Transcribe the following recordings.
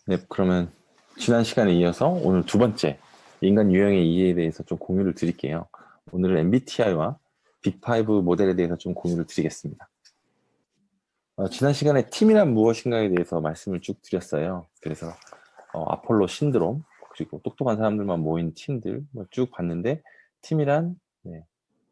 네, 그러면 지난 시간에 이어서 오늘 두 번째 인간 유형의 이해에 대해서 좀 공유를 드릴게요. 오늘은 MBTI와 빅5 모델에 대해서 좀 공유를 드리겠습니다. 지난 시간에 팀이란 무엇인가에 대해서 말씀을 쭉 드렸어요. 그래서 아폴로 신드롬, 그리고 똑똑한 사람들만 모인 팀들 쭉 봤는데 팀이란 네,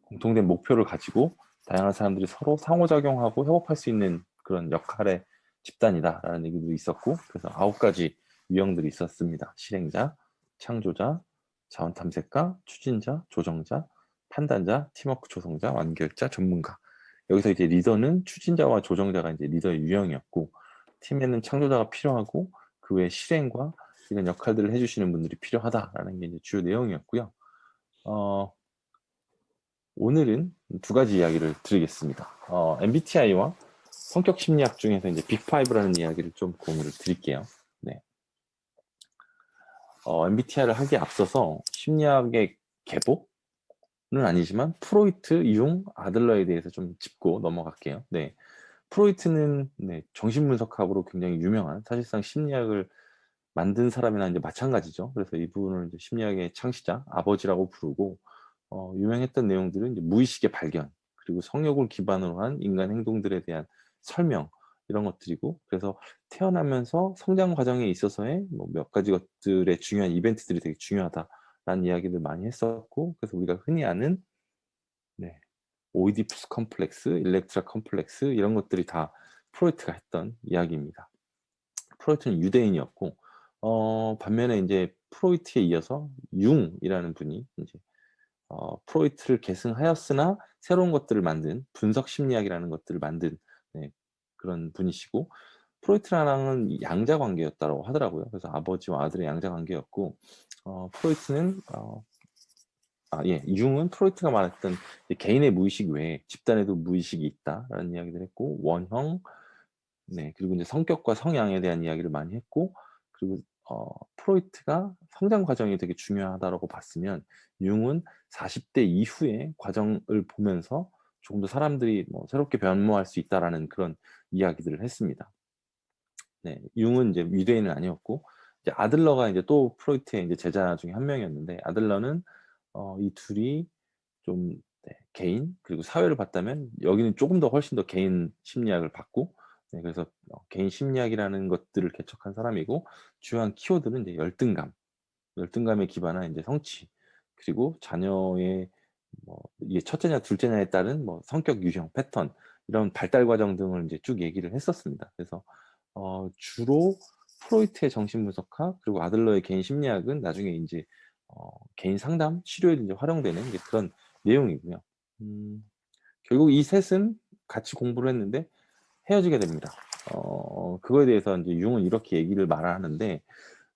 공통된 목표를 가지고 다양한 사람들이 서로 상호작용하고 협업할 수 있는 그런 역할의 집단이다라는 얘기도 있었고, 그래서 9가지 유형들이 있었습니다. 실행자, 창조자, 자원탐색가, 추진자, 조정자, 판단자, 팀워크 조성자, 완결자, 전문가. 여기서 이제 리더는 추진자와 조정자가 이제 리더의 유형이었고, 팀에는 창조자가 필요하고 그 외 실행과 이런 역할들을 해주시는 분들이 필요하다라는 게 이제 주요 내용이었고요. 오늘은 두 가지 이야기를 드리겠습니다. MBTI와 성격 심리학 중에서 이제 빅5라는 이야기를 좀 공유를 드릴게요. 네. MBTI를 하기에 앞서서 심리학의 계보는 아니지만 프로이트, 융, 아들러에 대해서 좀 짚고 넘어갈게요. 네. 프로이트는 네, 정신분석학으로 굉장히 유명한 사실상 심리학을 만든 사람이나 이제 마찬가지죠. 그래서 이분을 이제 심리학의 창시자, 아버지라고 부르고 유명했던 내용들은 이제 무의식의 발견, 그리고 성욕을 기반으로 한 인간 행동들에 대한 설명, 이런 것들이고, 그래서 태어나면서 성장 과정에 있어서의 뭐 몇 가지 것들의 중요한 이벤트들이 되게 중요하다라는 이야기를 많이 했었고, 그래서 우리가 흔히 아는 네, 오이디푸스 컴플렉스, 일렉트라 컴플렉스 이런 것들이 다 프로이트가 했던 이야기입니다. 프로이트는 유대인이었고, 반면에 이제 프로이트에 이어서 융이라는 분이 이제 프로이트를 계승하였으나 새로운 것들을 만든 분석 심리학이라는 것들을 만든 네, 그런 분이시고, 프로이트랑은 양자 관계였다고 하더라고요. 그래서 아버지와 아들의 양자 관계였고, 프로이트는 예, 융은 프로이트가 말했던 개인의 무의식 외에 집단에도 무의식이 있다라는 이야기를 했고, 원형, 네, 그리고 이제 성격과 성향에 대한 이야기를 많이 했고, 그리고 프로이트가 성장 과정이 되게 중요하다고 봤으면 융은 40대 이후의 과정을 보면서 조금 더 사람들이 뭐 새롭게 변모할 수 있다라는 그런 이야기들을 했습니다. 네, 융은 이제 유대인은 아니었고, 이제 아들러가 이제 또 프로이트의 이제 제자 중에 한 명이었는데, 아들러는 이 둘이 좀 네, 개인 그리고 사회를 봤다면 여기는 조금 더 훨씬 더 개인 심리학을 봤고, 네, 그래서 개인 심리학이라는 것들을 개척한 사람이고, 주요한 키워드는 이제 열등감에 기반한 이제 성취, 그리고 자녀의 뭐 이게 첫째냐 둘째냐에 따른 뭐 성격 유형 패턴, 이런 발달 과정 등을 이제 쭉 얘기를 했었습니다. 그래서 주로 프로이트의 정신분석학, 그리고 아들러의 개인 심리학은 나중에 이제 개인 상담 치료에 이제 활용되는 이제 그런 내용이고요. 결국 이 셋은 같이 공부를 했는데 헤어지게 됩니다. 그거에 대해서 이제 융은 이렇게 얘기를 말하는데,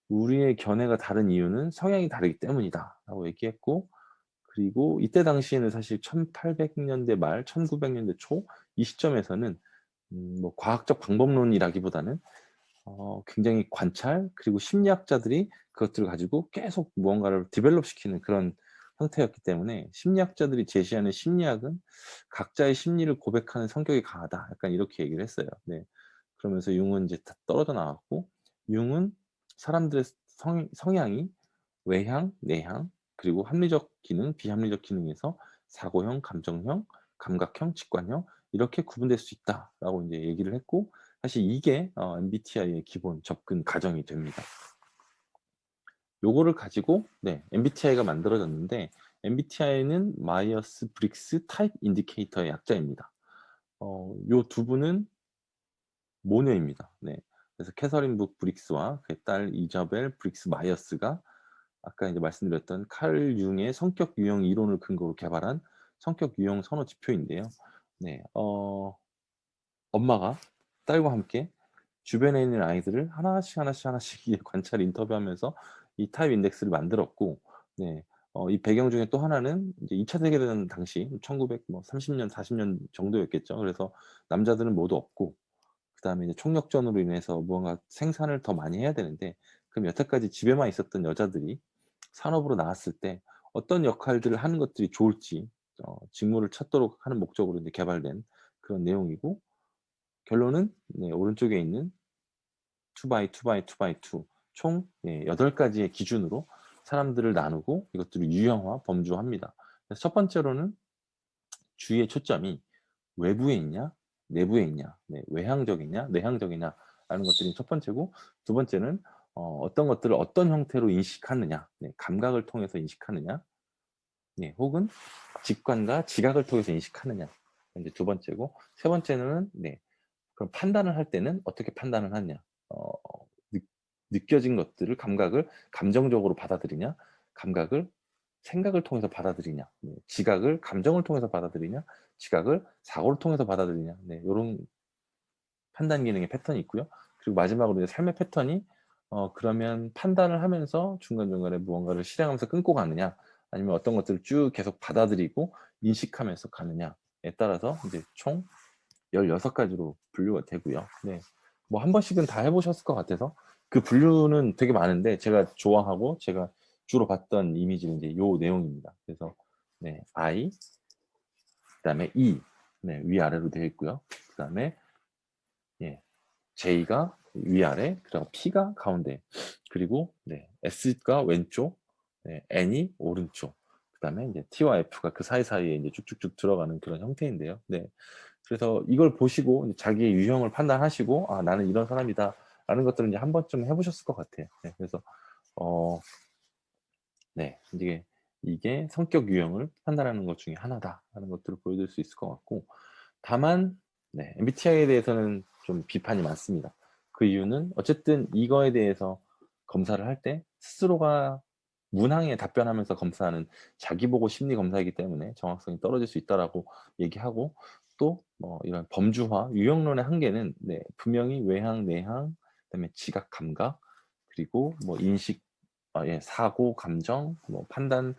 우리의 견해가 다른 이유는 성향이 다르기 때문이다라고 얘기했고, 그리고 이때 당시에는 사실 1800년대 말, 1900년대 초 이 시점에서는 뭐 과학적 방법론이라기보다는 굉장히 관찰, 그리고 심리학자들이 그것들을 가지고 계속 무언가를 디벨롭 시키는 그런 형태였기 때문에, 심리학자들이 제시하는 심리학은 각자의 심리를 고백하는 성격이 강하다, 약간 이렇게 얘기를 했어요. 네. 그러면서 융은 이제 다 떨어져 나왔고, 융은 사람들의 성향이 외향, 내향, 그리고 합리적 기능, 비합리적 기능에서 사고형, 감정형, 감각형, 직관형, 이렇게 구분될 수 있다라고 이제 얘기를 했고, 사실 이게 MBTI의 기본 접근 과정이 됩니다. 요거를 가지고 네, MBTI가 만들어졌는데, MBTI는 마이어스 브릭스 타입 인디케이터의 약자입니다. 요 두 분은 모녀입니다. 네. 그래서 캐서린 북 브릭스와 그의 딸 이자벨 브릭스 마이어스가 아까 이제 말씀드렸던 칼 융의 성격 유형 이론을 근거로 개발한 성격 유형 선호 지표인데요. 네, 엄마가 딸과 함께 주변에 있는 아이들을 하나씩 관찰 인터뷰하면서 이 타입 인덱스를 만들었고, 네, 이 배경 중에 또 하나는 이제 2차 세계대전 당시 1930년, 40년 정도였겠죠. 그래서 남자들은 모두 없고, 그 다음에 이제 총력전으로 인해서 무언가 생산을 더 많이 해야 되는데, 그럼 여태까지 집에만 있었던 여자들이 산업으로 나왔을 때 어떤 역할들을 하는 것들이 좋을지 직무를 찾도록 하는 목적으로 이제 개발된 그런 내용이고, 결론은 네, 오른쪽에 있는 2x2x2x2 총 8가지의 기준으로 사람들을 나누고 이것들을 유형화, 범주화합니다. 그래서 첫 번째로는 주의의 초점이 외부에 있냐, 내부에 있냐, 외향적이냐, 내향적이냐 라는 것들이 첫 번째고, 두 번째는 어떤 것들을 어떤 형태로 인식하느냐, 감각을 통해서 인식하느냐, 혹은 직관과 지각을 통해서 인식하느냐, 이제 두 번째고, 세 번째는 그럼 판단을 할 때는 어떻게 판단을 하냐, 느껴진 것들을, 감각을 감정적으로 받아들이냐, 감각을 생각을 통해서 받아들이냐, 지각을 감정을 통해서 받아들이냐, 지각을 사고를 통해서 받아들이냐, 이런 판단 기능의 패턴이 있고요. 그리고 마지막으로 이제 삶의 패턴이 그러면 판단을 하면서 중간중간에 무언가를 실행하면서 끊고 가느냐, 아니면 어떤 것들을 쭉 계속 받아들이고 인식하면서 가느냐에 따라서 이제 총 16가지로 분류가 되고요. 뭐 한 번씩은 다 해보셨을 것 같아서 그 분류는 되게 많은데, 제가 좋아하고 제가 주로 봤던 이미지는 이제 요 내용입니다. 그래서 I, 그다음에 E, 위아래로 되어 있고요. 그다음에 J가 위아래, 그리고 P가 가운데, 그리고 S가 왼쪽, N이 오른쪽, 그다음에 이제 T와 F가 그 사이사이에 이제 쭉쭉쭉 들어가는 그런 형태인데요. 그래서 이걸 보시고 자기의 유형을 판단하시고, 아, 나는 이런 사람이다 라는 것들을 이제 한 번쯤 해보셨을 것 같아요. 그래서 이게 성격 유형을 판단하는 것 중에 하나다라는 것들을 보여줄 수 있을 것 같고, 다만 MBTI에 대해서는 좀 비판이 많습니다. 그 이유는 어쨌든 이거에 대해서 검사를 할 때 스스로가 문항에 답변하면서 검사하는 자기보고 심리 검사이기 때문에 정확성이 떨어질 수 있다라고 얘기하고, 또 이런 범주화, 유형론의 한계는 분명히 외향, 내향, 그다음에 지각, 감각, 그리고 뭐 인식, 사고, 감정, 뭐 판단,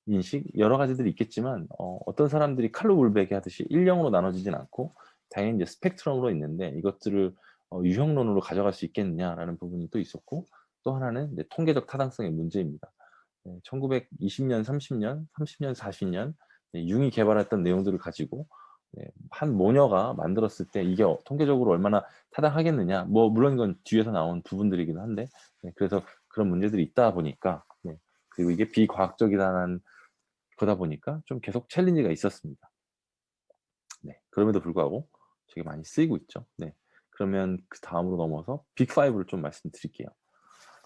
인식, 여러 가지들이 있겠지만 어떤 사람들이 칼로 물베기 하듯이 일형으로 나눠지진 않고 당연히 이제 스펙트럼으로 있는데, 이것들을 유형론으로 가져갈 수 있겠느냐라는 부분이 또 있었고, 또 하나는 이제 통계적 타당성의 문제입니다. 1920년, 30년, 30년, 40년 융이 개발했던 내용들을 가지고 한 모녀가 만들었을 때 이게 통계적으로 얼마나 타당하겠느냐, 뭐 물론 이건 뒤에서 나온 부분들이기도 한데, 그래서 그런 문제들이 있다 보니까, 그리고 이게 비과학적이라는 거다 보니까 좀 계속 챌린지가 있었습니다. 그럼에도 불구하고 되게 많이 쓰이고 있죠. 그러면 그 다음으로 넘어서 빅5를 좀 말씀드릴게요.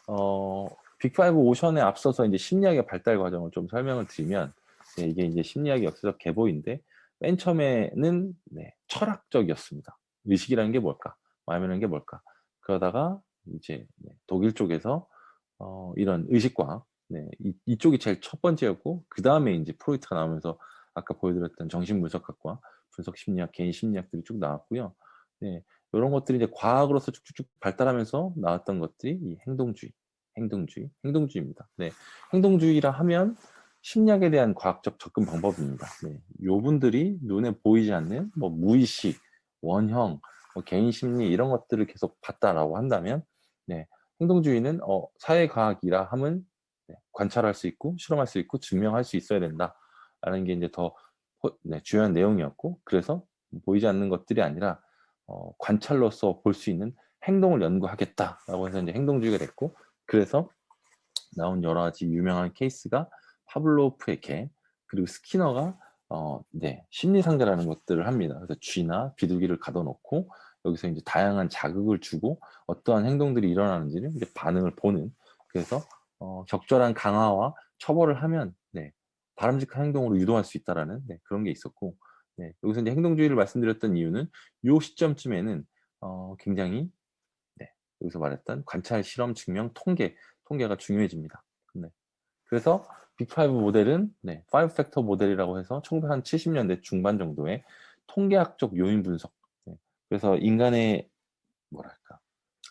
빅5 오션에 앞서서 이제 심리학의 발달 과정을 좀 설명을 드리면, 이게 이제 심리학의 역사적 계보인데, 맨 처음에는 철학적이었습니다. 의식이라는 게 뭘까? 마음이라는 게 뭘까? 그러다가 이제 독일 쪽에서 이런 의식과학, 이쪽이 제일 첫 번째였고, 그 다음에 이제 프로이트가 나오면서 아까 보여드렸던 정신분석학과, 분석심리학, 개인심리학들이 쭉 나왔고요. 이런 것들이 이제 과학으로서 쭉쭉쭉 발달하면서 나왔던 것들이 이 행동주의입니다. 행동주의라 하면 심리학에 대한 과학적 접근 방법입니다. 요분들이 눈에 보이지 않는 뭐 무의식, 원형, 뭐 개인 심리 이런 것들을 계속 봤다라고 한다면, 행동주의는 사회과학이라 함은 관찰할 수 있고 실험할 수 있고 증명할 수 있어야 된다라는 게 이제 더 주요한 내용이었고, 그래서 보이지 않는 것들이 아니라 관찰로서 볼 수 있는 행동을 연구하겠다라고 해서 이제 행동주의가 됐고, 그래서 나온 여러 가지 유명한 케이스가 파블로프의 개, 그리고 스키너가 심리상대라는 것들을 합니다. 그래서 쥐나 비둘기를 가둬놓고 여기서 이제 다양한 자극을 주고 어떠한 행동들이 일어나는지를 이제 반응을 보는, 그래서 적절한 강화와 처벌을 하면 바람직한 행동으로 유도할 수 있다라는 그런 게 있었고, 여기서 이제 행동주의를 말씀드렸던 이유는 요 시점쯤에는 굉장히 여기서 말했던 관찰, 실험, 증명, 통계가 중요해집니다. 그래서 빅5 모델은 5팩터 모델이라고 해서 1970년대 중반 정도에 통계학적 요인 분석, 그래서 인간의 뭐랄까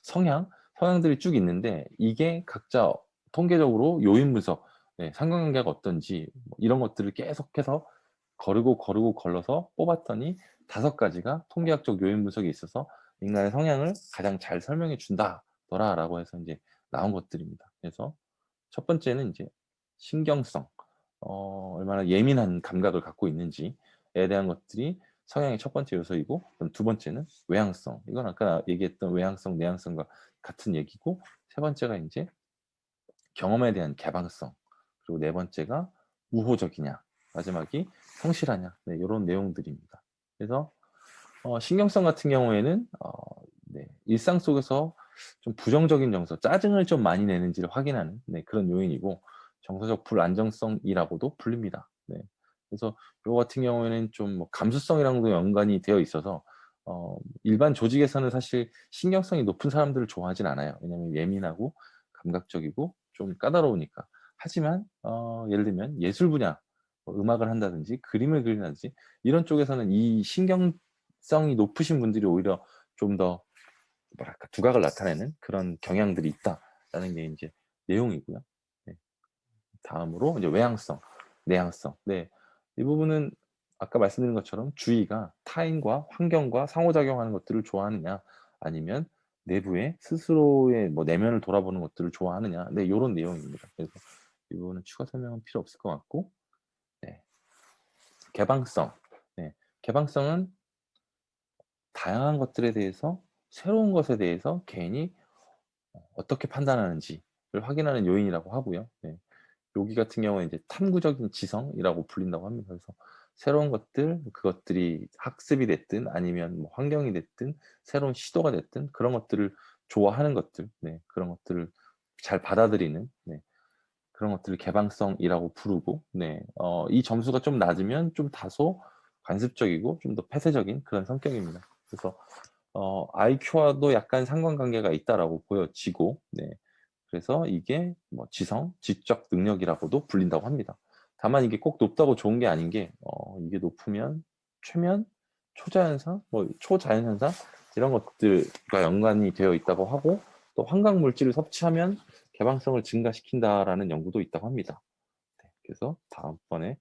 성향들이 쭉 있는데, 이게 각자 통계적으로 요인 분석, 상관관계가 어떤지 뭐 이런 것들을 계속해서 거르고 걸러서 뽑았더니 5가지가 통계학적 요인 분석에 있어서 인간의 성향을 가장 잘 설명해 준다더라라고 해서 이제 나온 것들입니다. 그래서 첫 번째는 이제 신경성, 얼마나 예민한 감각을 갖고 있는지에 대한 것들이 성향의 첫 번째 요소이고, 그럼 두 번째는 외향성. 이건 아까 얘기했던 외향성, 내향성과 같은 얘기고, 세 번째가 이제 경험에 대한 개방성, 그리고 네 번째가 우호적이냐, 마지막이 성실하냐, 네, 이런 내용들입니다. 그래서 신경성 같은 경우에는 네, 일상 속에서 좀 부정적인 정서, 짜증을 좀 많이 내는지를 확인하는 네, 그런 요인이고, 정서적 불안정성이라고도 불립니다. 네. 그래서 이거 같은 경우에는 좀 뭐 감수성이랑도 연관이 되어 있어서 일반 조직에서는 사실 신경성이 높은 사람들을 좋아하진 않아요. 왜냐하면 예민하고 감각적이고 좀 까다로우니까. 하지만 예를 들면 예술 분야, 뭐 음악을 한다든지 그림을 그린다든지 이런 쪽에서는 이 신경성이 높으신 분들이 오히려 좀 더 뭐랄까 두각을 나타내는 그런 경향들이 있다라는 게 이제 내용이고요. 네. 다음으로 이제 외향성, 내향성. 네. 이 부분은 아까 말씀드린 것처럼 주의가 타인과 환경과 상호작용하는 것들을 좋아하느냐, 아니면 내부의 스스로의 뭐 내면을 돌아보는 것들을 좋아하느냐. 네, 요런 내용입니다. 그래서 이 부분은 추가 설명은 필요 없을 것 같고, 네. 개방성. 네. 개방성은 다양한 것들에 대해서, 새로운 것에 대해서 개인이 어떻게 판단하는지를 확인하는 요인이라고 하고요. 네. 여기 같은 경우에 이제 탐구적인 지성이라고 불린다고 합니다. 그래서 새로운 것들, 그것들이 학습이 됐든 아니면 뭐 환경이 됐든 새로운 시도가 됐든 그런 것들을 좋아하는 것들, 네, 그런 것들을 잘 받아들이는, 네, 그런 것들을 개방성이라고 부르고, 네, 이 점수가 좀 낮으면 좀 다소 관습적이고 좀 더 폐쇄적인 그런 성격입니다. 그래서 IQ와도 약간 상관관계가 있다라고 보여지고, 네, 그래서 이게 뭐 지성, 지적 능력이라고도 불린다고 합니다. 다만 이게 꼭 높다고 좋은 게 아닌 게 이게 높으면 최면, 초자연상, 뭐 초자연현상 이런 것들과 연관이 되어 있다고 하고, 또 환각 물질을 섭취하면 개방성을 증가시킨다라는 연구도 있다고 합니다. 네, 그래서 다음번에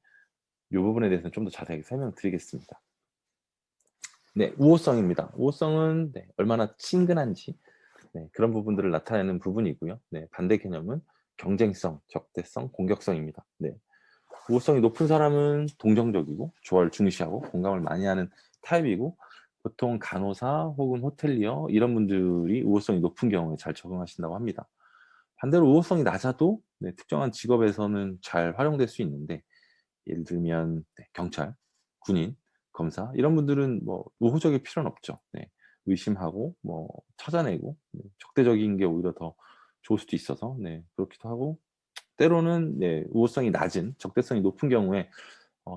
이 부분에 대해서는 좀 더 자세하게 설명드리겠습니다. 네, 우호성입니다. 우호성은 네, 얼마나 친근한지, 네, 그런 부분들을 나타내는 부분이고요. 네, 반대 개념은 경쟁성, 적대성, 공격성입니다. 네, 우호성이 높은 사람은 동정적이고 조화를 중시하고 공감을 많이 하는 타입이고, 보통 간호사 혹은 호텔리어 이런 분들이 우호성이 높은 경우에 잘 적응하신다고 합니다. 반대로 우호성이 낮아도 네, 특정한 직업에서는 잘 활용될 수 있는데, 예를 들면 네, 경찰, 군인, 검사 이런 분들은 뭐 우호적일 필요는 없죠. 네, 의심하고 뭐 찾아내고 네, 적대적인 게 오히려 더 좋을 수도 있어서 네, 그렇기도 하고, 때로는 네, 우호성이 낮은 적대성이 높은 경우에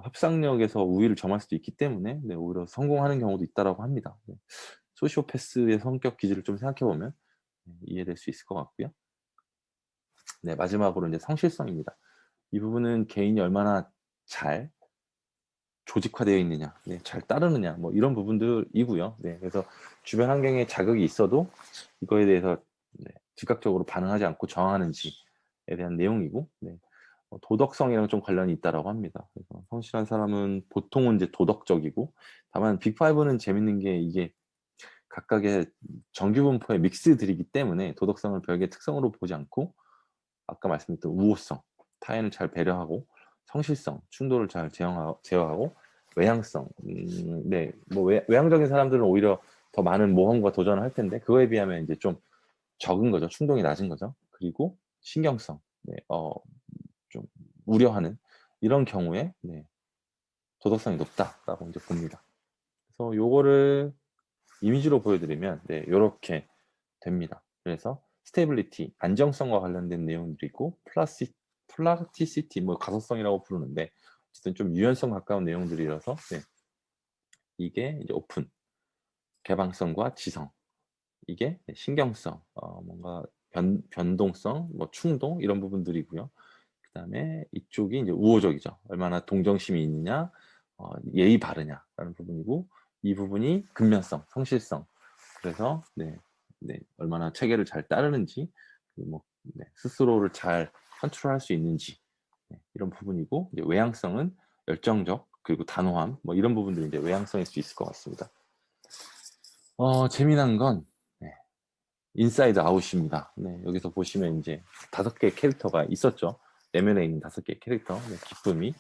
협상력에서 우위를 점할 수도 있기 때문에 네, 오히려 성공하는 경우도 있다라고 합니다. 네, 소시오패스의 성격 기질을 좀 생각해 보면 네, 이해될 수 있을 것 같고요. 네, 마지막으로 이제 성실성입니다. 이 부분은 개인이 얼마나 잘 조직화되어 있느냐, 네, 잘 따르느냐, 뭐 이런 부분들이고요. 네, 그래서 주변 환경에 자극이 있어도 이거에 대해서 네, 즉각적으로 반응하지 않고 저항하는지에 대한 내용이고, 네, 도덕성이랑 좀 관련이 있다라고 합니다. 그래서 성실한 사람은 보통은 이제 도덕적이고, 다만 빅5는 재밌는 게 이게 각각의 정규분포의 믹스들이기 때문에 도덕성을 별개의 특성으로 보지 않고, 아까 말씀드렸던 우호성, 타인을 잘 배려하고, 성실성, 충돌을 잘 제어하고, 외향성, 네, 뭐 외향적인 사람들은 오히려 더 많은 모험과 도전을 할 텐데 그거에 비하면 이제 좀 적은 거죠. 충동이 낮은 거죠. 그리고 신경성, 네, 좀 우려하는 이런 경우에 네, 도덕성이 높다라고 이제 봅니다. 그래서 요거를 이미지로 보여드리면 네, 요렇게 됩니다. 그래서 스테이빌리티, 안정성과 관련된 내용들이 있고, 플라스티시티, 뭐 가소성이라고 부르는데 어쨌든 좀 유연성 가까운 내용들이라서 네, 이게 이제 오픈, 개방성과 지성, 이게 신경성, 뭔가 변동성, 뭐 충동 이런 부분들이고요. 그다음에 이쪽이 이제 우호적이죠. 얼마나 동정심이 있느냐, 예의 바르냐라는 부분이고, 이 부분이 근면성, 성실성. 그래서 네, 네, 얼마나 체계를 잘 따르는지, 뭐 네, 스스로를 잘 컨트롤할 수 있는지 네, 이런 부분이고, 이제 외향성은 열정적 그리고 단호함, 뭐 이런 부분들이 이제 외향성일 수 있을 것 같습니다. 재미난 건 네, 인사이드 아웃입니다. 네, 여기서 보시면 이제 5개의 캐릭터가 있었죠. 내면에 있는 5개의 캐릭터. 네, 기쁨이,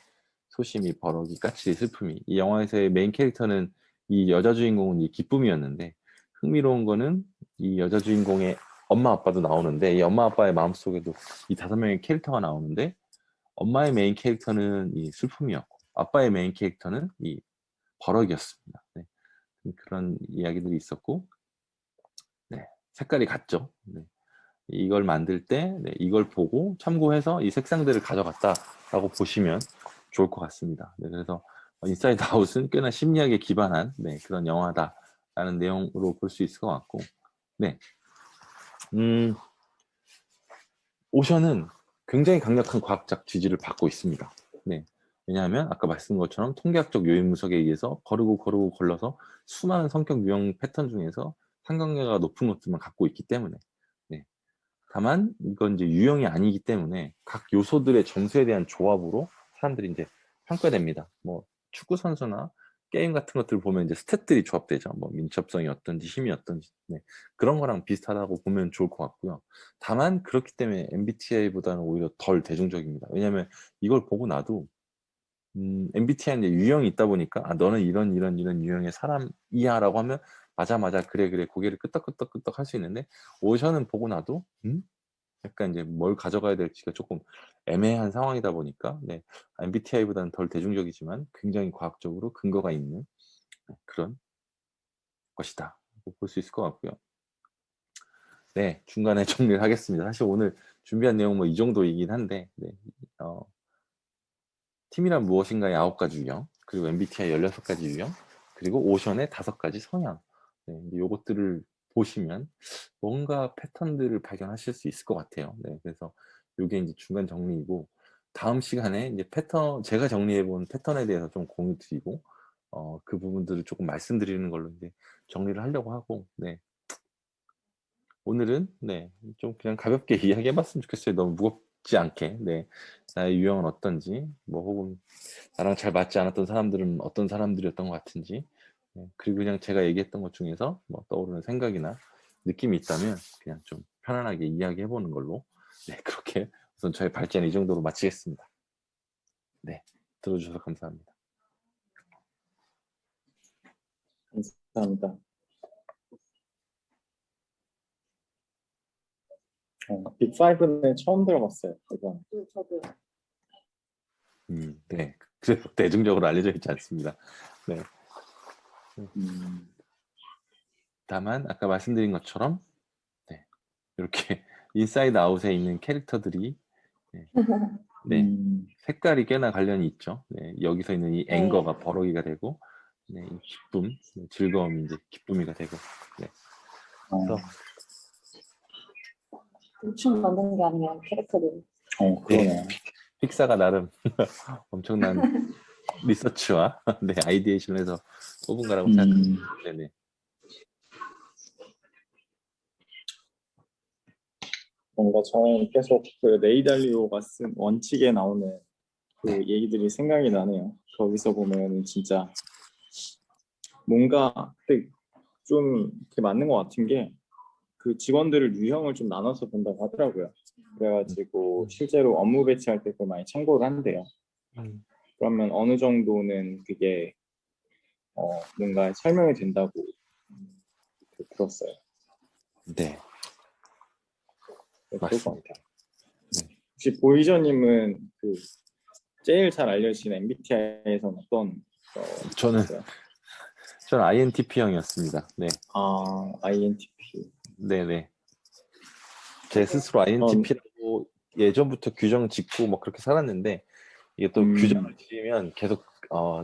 소심이, 버럭이, 까칠이, 슬픔이. 이 영화에서의 메인 캐릭터는 이 여자 주인공은 이 기쁨이었는데, 흥미로운 거는 이 여자 주인공의 엄마 아빠도 나오는데 이 엄마 아빠의 마음속에도 이 5명의 캐릭터가 나오는데 엄마의 메인 캐릭터는 이 슬픔이었고 아빠의 메인 캐릭터는 이 버럭이었습니다. 네. 그런 이야기들이 있었고 네. 색깔이 같죠. 네. 이걸 만들 때 네, 이걸 보고 참고해서 이 색상들을 가져갔다라고 보시면 좋을 것 같습니다. 네, 그래서 인사이드 아웃은 꽤나 심리학에 기반한 네, 그런 영화다라는 내용으로 볼 수 있을 것 같고 네, 오션은 굉장히 강력한 과학적 지지를 받고 있습니다. 네, 왜냐하면 아까 말씀드린 것처럼 통계학적 요인 분석에 의해서 거르고 걸러서 수많은 성격 유형 패턴 중에서 상관계가 높은 것들만 갖고 있기 때문에 네. 다만 이건 이제 유형이 아니기 때문에 각 요소들의 점수에 대한 조합으로 사람들이 이제 평가됩니다. 뭐 축구 선수나 게임 같은 것들을 보면 이제 스탯들이 조합되죠. 뭐 민첩성이 어떤지 힘이 어떤지 네. 그런 거랑 비슷하다고 보면 좋을 것 같고요. 다만 그렇기 때문에 MBTI보다는 오히려 덜 대중적입니다. 왜냐하면 이걸 보고 나도 MBTI는 이제 유형이 있다 보니까 아 너는 이런 유형의 사람이야라고 하면 맞아 그래 고개를 끄덕끄덕 할 수 있는데 오션은 보고 나도 약간 이제 뭘 가져가야 될지가 조금 애매한 상황이다 보니까 네, MBTI보다는 덜 대중적이지만 굉장히 과학적으로 근거가 있는 그런 것이다 볼 수 있을 것 같고요. 네, 중간에 정리를 하겠습니다. 사실 오늘 준비한 내용 뭐 이 정도이긴 한데 네, 팀이란 무엇인가의 9가지 유형, 그리고 MBTI 16가지 유형, 그리고 오션의 5가지 성향. 네, 요것들을 보시면 뭔가 패턴들을 발견하실 수 있을 것 같아요. 네, 그래서 요게 이제 중간 정리이고, 다음 시간에 이제 패턴, 제가 정리해본 패턴에 대해서 좀 공유 드리고, 그 부분들을 조금 말씀드리는 걸로 이제 정리를 하려고 하고, 네. 오늘은, 네, 좀 그냥 가볍게 이야기해봤으면 좋겠어요. 너무 무겁지 않게. 네. 나의 유형은 어떤지, 뭐, 혹은 나랑 잘 맞지 않았던 사람들은 어떤 사람들이었던 것 같은지, 네, 그리고 그냥 제가 얘기했던 것 중에서 뭐 떠오르는 생각이나 느낌이 있다면 그냥 좀 편안하게 이야기해보는 걸로 네, 그렇게 우선 저의 발제는 이 정도로 마치겠습니다. 네, 들어주셔서 감사합니다. 감사합니다. 빅5는 처음 들어봤어요. 이건. 저도요. 네, 그래서 대중적으로 알려져 있지 않습니다. 네. 다만 아까 말씀드린 것처럼 네, 이렇게 인사이드 아웃에 있는 캐릭터들이 네, 네, 색깔이 꽤나 관련이 있죠. 네, 여기서 있는 이 앵거가 버럭이가 되고, 네, 이 기쁨, 즐거움이 이제 기쁨이가 되고, 네. 그래서 춤 만드는 게 아니면 캐릭터들. 그러네. 픽사가 나름 엄청난 리서치와 네, 아이디에이션을 해서 뽑은 거라고 생각합니다. 네네. 뭔가 저는 계속 그 레이 달리오가 쓴 원칙에 나오는 그 얘기들이 생각이 나네요. 거기서 보면 진짜 뭔가 좀 이렇게 맞는 것 같은 게 그 직원들을 유형을 좀 나눠서 본다고 하더라고요. 그래가지고 실제로 업무 배치할 때 그걸 많이 참고를 한대요. 그러면 어느 정도는 그게 뭔가 설명이 된다고 들었어요. 네. 그럴 것 같아요. 네. 혹시 보이저님은 그 제일 잘 알려지는 MBTI에서는 어떤 저는 있어요? INTP형이었습니다. 네. INTP. 네네. 제 스스로 INTP라고 예전부터 규정 짓고 뭐 그렇게 살았는데 이게 또 규정을 지으면 계속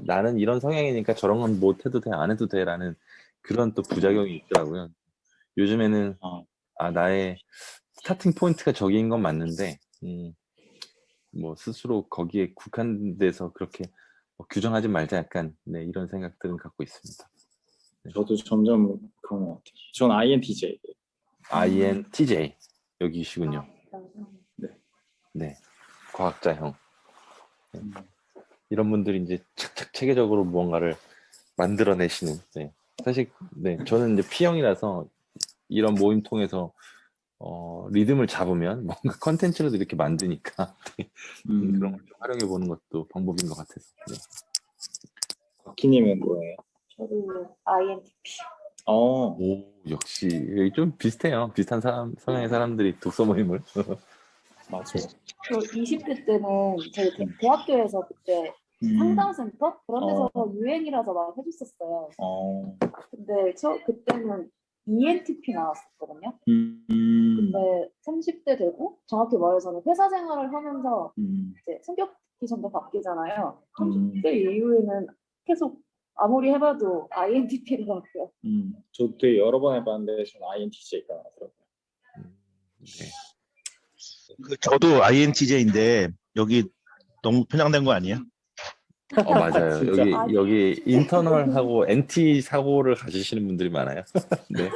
나는 이런 성향이니까 저런 건 못 해도 돼, 안 해도 돼라는 그런 또 부작용이 있더라고요. 요즘에는 나의 스타팅 포인트가 저기인 건 맞는데 뭐 스스로 거기에 국한돼서 그렇게 규정하지 말자 약간 네, 이런 생각들은 갖고 있습니다. 네. 저도 점점 그런 것 같아요. 전 INTJ. INTJ 여기시군요. 네. 네, 과학자형. 네. 이런 분들이 이제 착착 체계적으로 무언가를 만들어내시는. 네. 사실 네, 저는 이제 P형이라서 이런 모임 통해서 리듬을 잡으면 뭔가 컨텐츠로도 이렇게 만드니까 그런 걸 좀 활용해 보는 것도 방법인 것 같아서. 네. 박희님은 뭐예요? 저도 INTP. 어, 오, 역시 여기 좀 비슷해요. 비슷한 성향의 사람들이 독서 모임을. 맞아. 저 20대 때는 저희 음. 대학교에서 그때 음, 상담센터 그런 데서 어, 유행이라서 막 해줬었어요. 어, 근데 저 그때는 ENTP 나왔었거든요. 음, 근데 30대 되고 정확히 말해서는 회사 생활을 하면서 음, 이제 성격이 점점 바뀌잖아요. 음, 30대 이후에는 계속 아무리 해봐도 INTP더라고요. 저도 되게 여러 번 해봤는데 저는 INTJ가 나더라고요. 네. 저도 INTJ인데 여기 너무 편향된 거 아니에요? 맞아요. 진짜. 여기 인터널하고 NT 사고를 가지시는 분들이 많아요. 네.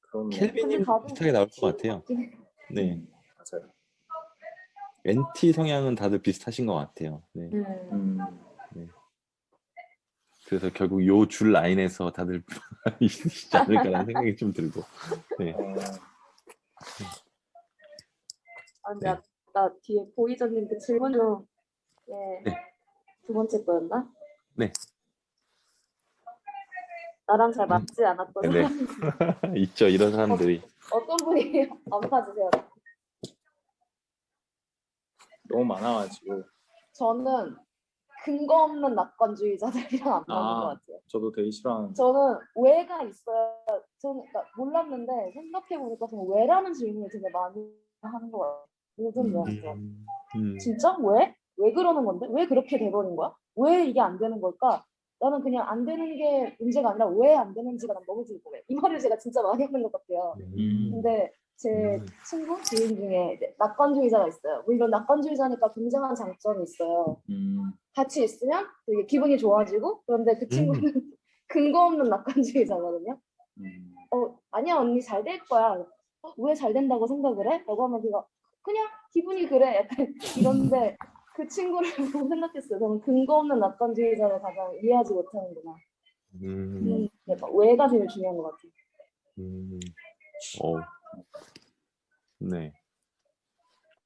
그렇네. 근데 켈빈님도 다들 비슷하게 나올 것 T가 같아요. 바뀌네. 네. 맞아요. NT 성향은 다들 비슷하신 것 같아요. 네. 음, 그래서 결국 요 줄 라인에서 다들 있으시지 않을까라는 생각이 좀 들고. 네. 아, 근데 네. 나 뒤에 보이저님 그 질문 좀, 예, 네. 두 번째 거였나? 네. 나랑 잘 맞지 않았던 네. 사람이 있죠. 이런 사람들이. 어떤 분이에요? 안 맞으세요? 너무 많아가지고. 저는 근거 없는 낙관주의자들이랑 안 맞는 것 아, 같아요. 저도 되게 싫어하는. 저는 왜가 있어요. 저는 그러니까 몰랐는데 생각해보니까 저는 왜라는 질문을 되게 많이 하는 것 같아요. 모든 면에서. 진짜? 왜? 왜 그러는 건데? 왜 그렇게 돼버린 거야? 왜 이게 안 되는 걸까? 나는 그냥 안 되는 게 문제가 아니라 왜 안 되는지가 난 너무 궁금해. 이 말을 제가 진짜 많이 하는 것 같아요. 근데 제 친구, 지인 중에 이제 낙관주의자가 있어요. 물론 낙관주의자니까 굉장한 장점이 있어요. 같이 있으면 되게 기분이 좋아지고, 그런데 그 친구는 근거 없는 낙관주의자거든요. 아니야, 언니 잘 될 거야. 왜 잘 된다고 생각을 해? 라고 하면 걔가 그냥 기분이 그래. 약간 이런데 그 친구를 보고 생각했어요. 저는 근거 없는 낙관주의자를 가장 이해하지 못하는구나. 왜가 제일 중요한 것 같아요. 네.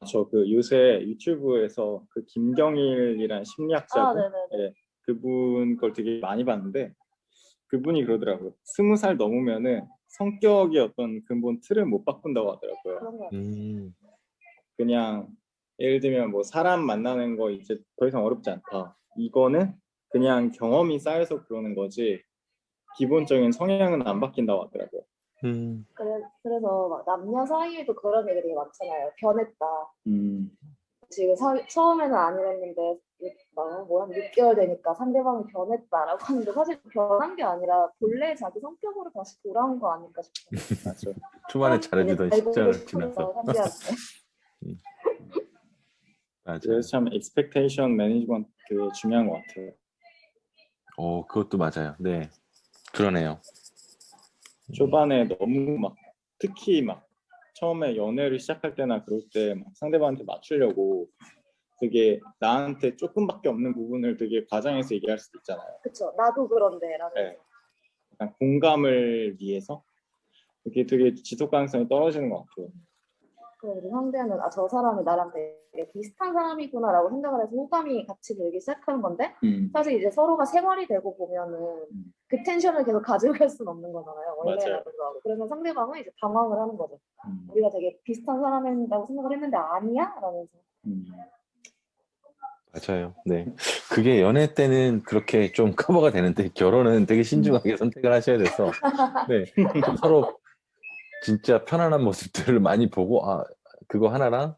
저 그 요새 유튜브에서 그 김경일이란 심리학자고, 네네네. 그분 걸 되게 많이 봤는데 그분이 그러더라고요. 20살 넘으면은 성격의 어떤 근본 틀을 못 바꾼다고 하더라고요. 그런 것 같아요. 그냥 예를 들면 뭐 사람 만나는 거 이제 더 이상 어렵지 않다. 이거는 그냥 경험이 쌓여서 그러는 거지 기본적인 성향은 안 바뀐다고 하더라고요. 그래서 막 남녀 사이에도 그런 얘기들이 많잖아요. 변했다. 지금 처음에는 아니랬는데 뭐한 6개월 되니까 상대방이 변했다라고 하는데 사실 변한 게 아니라 본래 자기 성격으로 다시 돌아온 거 아닐까 싶어요. 맞죠. 초반에 잘해주던 알고 시절을 싶은 지나서. 상대한테. 맞아요. 그래서 참 expectation management 되게 중요한 것 같아요. 그것도 맞아요. 네. 그러네요. 초반에 너무 막 특히 막 처음에 연애를 시작할 때나 그럴 때 막 상대방한테 맞추려고 되게 나한테 조금밖에 없는 부분을 되게 과장해서 얘기할 수도 있잖아요. 그쵸. 나도 그런데 라면서. 네. 약간 공감을 위해서 그게 되게 지속 가능성이 떨어지는 것 같아요. 그리고 상대는 저 사람이 나랑 되게 비슷한 사람이구나라고 생각을 해서 호감이 같이 들기 시작하는 건데 사실 이제 서로가 생활이 되고 보면은 그 텐션을 계속 가지고 갈 수는 없는 거잖아요. 원래는 그러고 그러면 상대방은 이제 당황을 하는 거죠. 우리가 되게 비슷한 사람이라고 생각을 했는데 아니야? 라면서. 맞아요. 네. 그게 연애 때는 그렇게 좀 커버가 되는데 결혼은 되게 신중하게 선택을 하셔야 돼서 네. 좀 서로 진짜 편안한 모습들을 많이 보고 그거 하나랑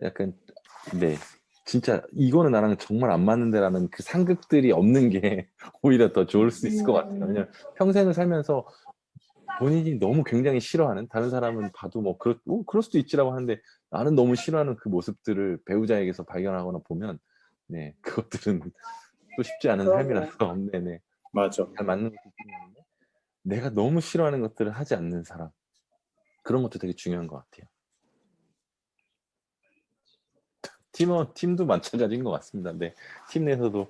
약간 네. 진짜 이거는 나랑 정말 안 맞는데라는 그 상극들이 없는 게 오히려 더 좋을 수 있을 것 같아요. 왜냐면 평생을 살면서 본인이 너무 굉장히 싫어하는 다른 사람은 봐도 뭐 그럴 수도 있지라고 하는데 나는 너무 싫어하는 그 모습들을 배우자에게서 발견하거나 보면 네 그것들은 또 쉽지 않은 삶이라서 네네 맞아. 잘 맞는 것도 중요한데 내가 너무 싫어하는 것들을 하지 않는 사람 그런 것도 되게 중요한 것 같아요. 팀도 마찬가지인 것 같습니다. 네, 팀 내에서도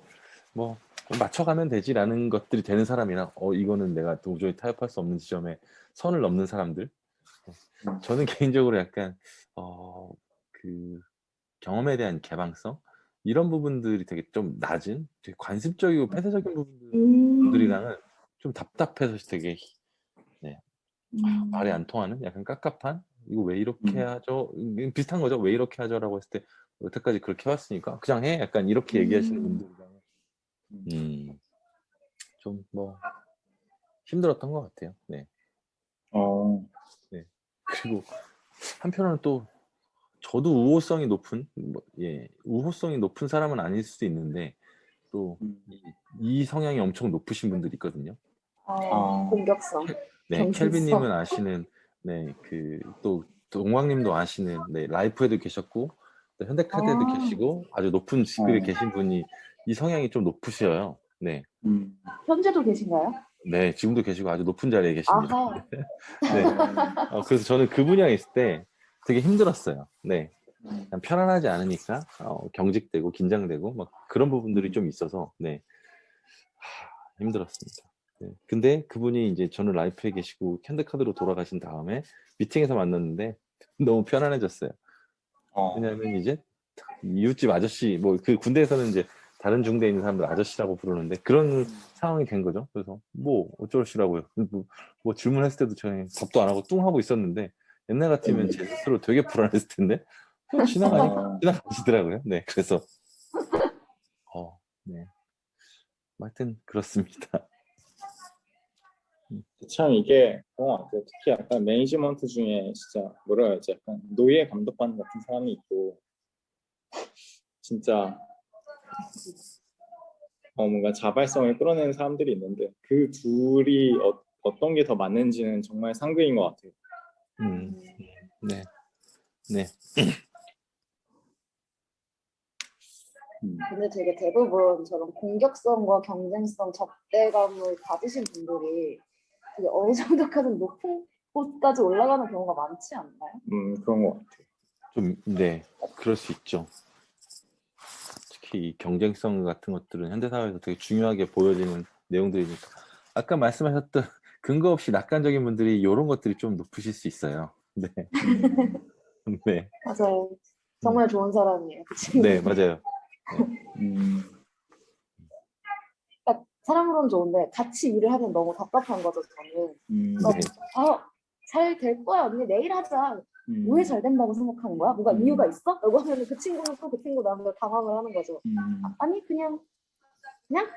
뭐 맞춰가면 되지라는 것들이 되는 사람이나 이거는 내가 도저히 타협할 수 없는 지점에 선을 넘는 사람들. 저는 개인적으로 약간 그 경험에 대한 개방성 이런 부분들이 되게 좀 낮은, 되게 관습적이고 폐쇄적인 부분들이랑은 좀 답답해서 되게 말이 안 통하는 약간 깝깝한, 이거 왜 이렇게 하죠? 비슷한 거죠. 왜 이렇게 하죠라고 했을 때 여태까지 그렇게 해왔으니까 그냥 해. 약간 이렇게 얘기하시는 분들이랑은 좀 뭐 힘들었던 것 같아요. 네. 네. 그리고 한편으로는 또 저도 우호성이 높은 우호성이 높은 사람은 아닐 수도 있는데 또 이 성향이 엄청 높으신 분들이 있거든요. 공격성, 네, 정신성. 켈빈님은 아시는, 네, 그 또 동광님도 아시는, 네, 라이프에도 계셨고 또 현대카드에도 계시고 아주 높은 직급에 계신 분이 이 성향이 좀 높으셔요. 네, 현재도 계신가요? 네, 지금도 계시고 아주 높은 자리에 계십니다. 아하. 네, 그래서 저는 그 분야에 있을 때 되게 힘들었어요. 네, 그냥 편안하지 않으니까 경직되고 긴장되고 막 그런 부분들이 좀 있어서 네, 힘들었습니다. 네. 근데 그분이 이제 저는 라이프에 계시고 현대카드로 돌아가신 다음에 미팅에서 만났는데 너무 편안해졌어요. 왜냐하면 이제 이웃집 아저씨, 뭐 그 군대에서는 이제 다른 중대에 있는 사람들 아저씨라고 부르는데 그런 상황이 된 거죠. 그래서 뭐 어쩌시라고요. 뭐 질문했을 때도 저희 답도 안 하고 뚱 하고 있었는데 옛날 같으면 제 스스로 되게 불안했을 텐데 지나가시더라고요. 네, 그래서 네, 하여튼 그렇습니다. 참 이게 그런 것 같아요. 특히 약간 매니지먼트 중에 진짜 뭐라 해야지, 약간 노예 감독관 같은 사람이 있고 진짜 뭔가 자발성을 끌어내는 사람들이 있는데 그 둘이 어떤 게 더 맞는지는 정말 상극인 것 같아요. 네, 네. 근데 되게 대부분 저런 공격성과 경쟁성, 적대감을 가지신 분들이 되게 어느 정도까지 높은 곳까지 올라가는 경우가 많지 않나요? 그런 것 같아요. 좀, 네, 그럴 수 있죠. 특히 이 경쟁성 같은 것들은 현대사회에서 되게 중요하게 보여지는 내용들이니까. 아까 말씀하셨던 근거 없이 낙관적인 분들이 이런 것들이 좀 높으실 수 있어요. 네. 네. 맞아요. 정말 좋은 사람이에요. 그 친구. 네, 맞아요. 그러니까 사람으로는 좋은데 같이 일을 하면 너무 답답한 거죠, 저는. 네. 잘 될 거야, 언니. 내일 하자. 왜 잘 된다고 생각하는 거야? 뭔가 이유가 있어? 라고 하면 그 친구는 또 그 친구 나한테 당황을 하는 거죠. 아니, 그냥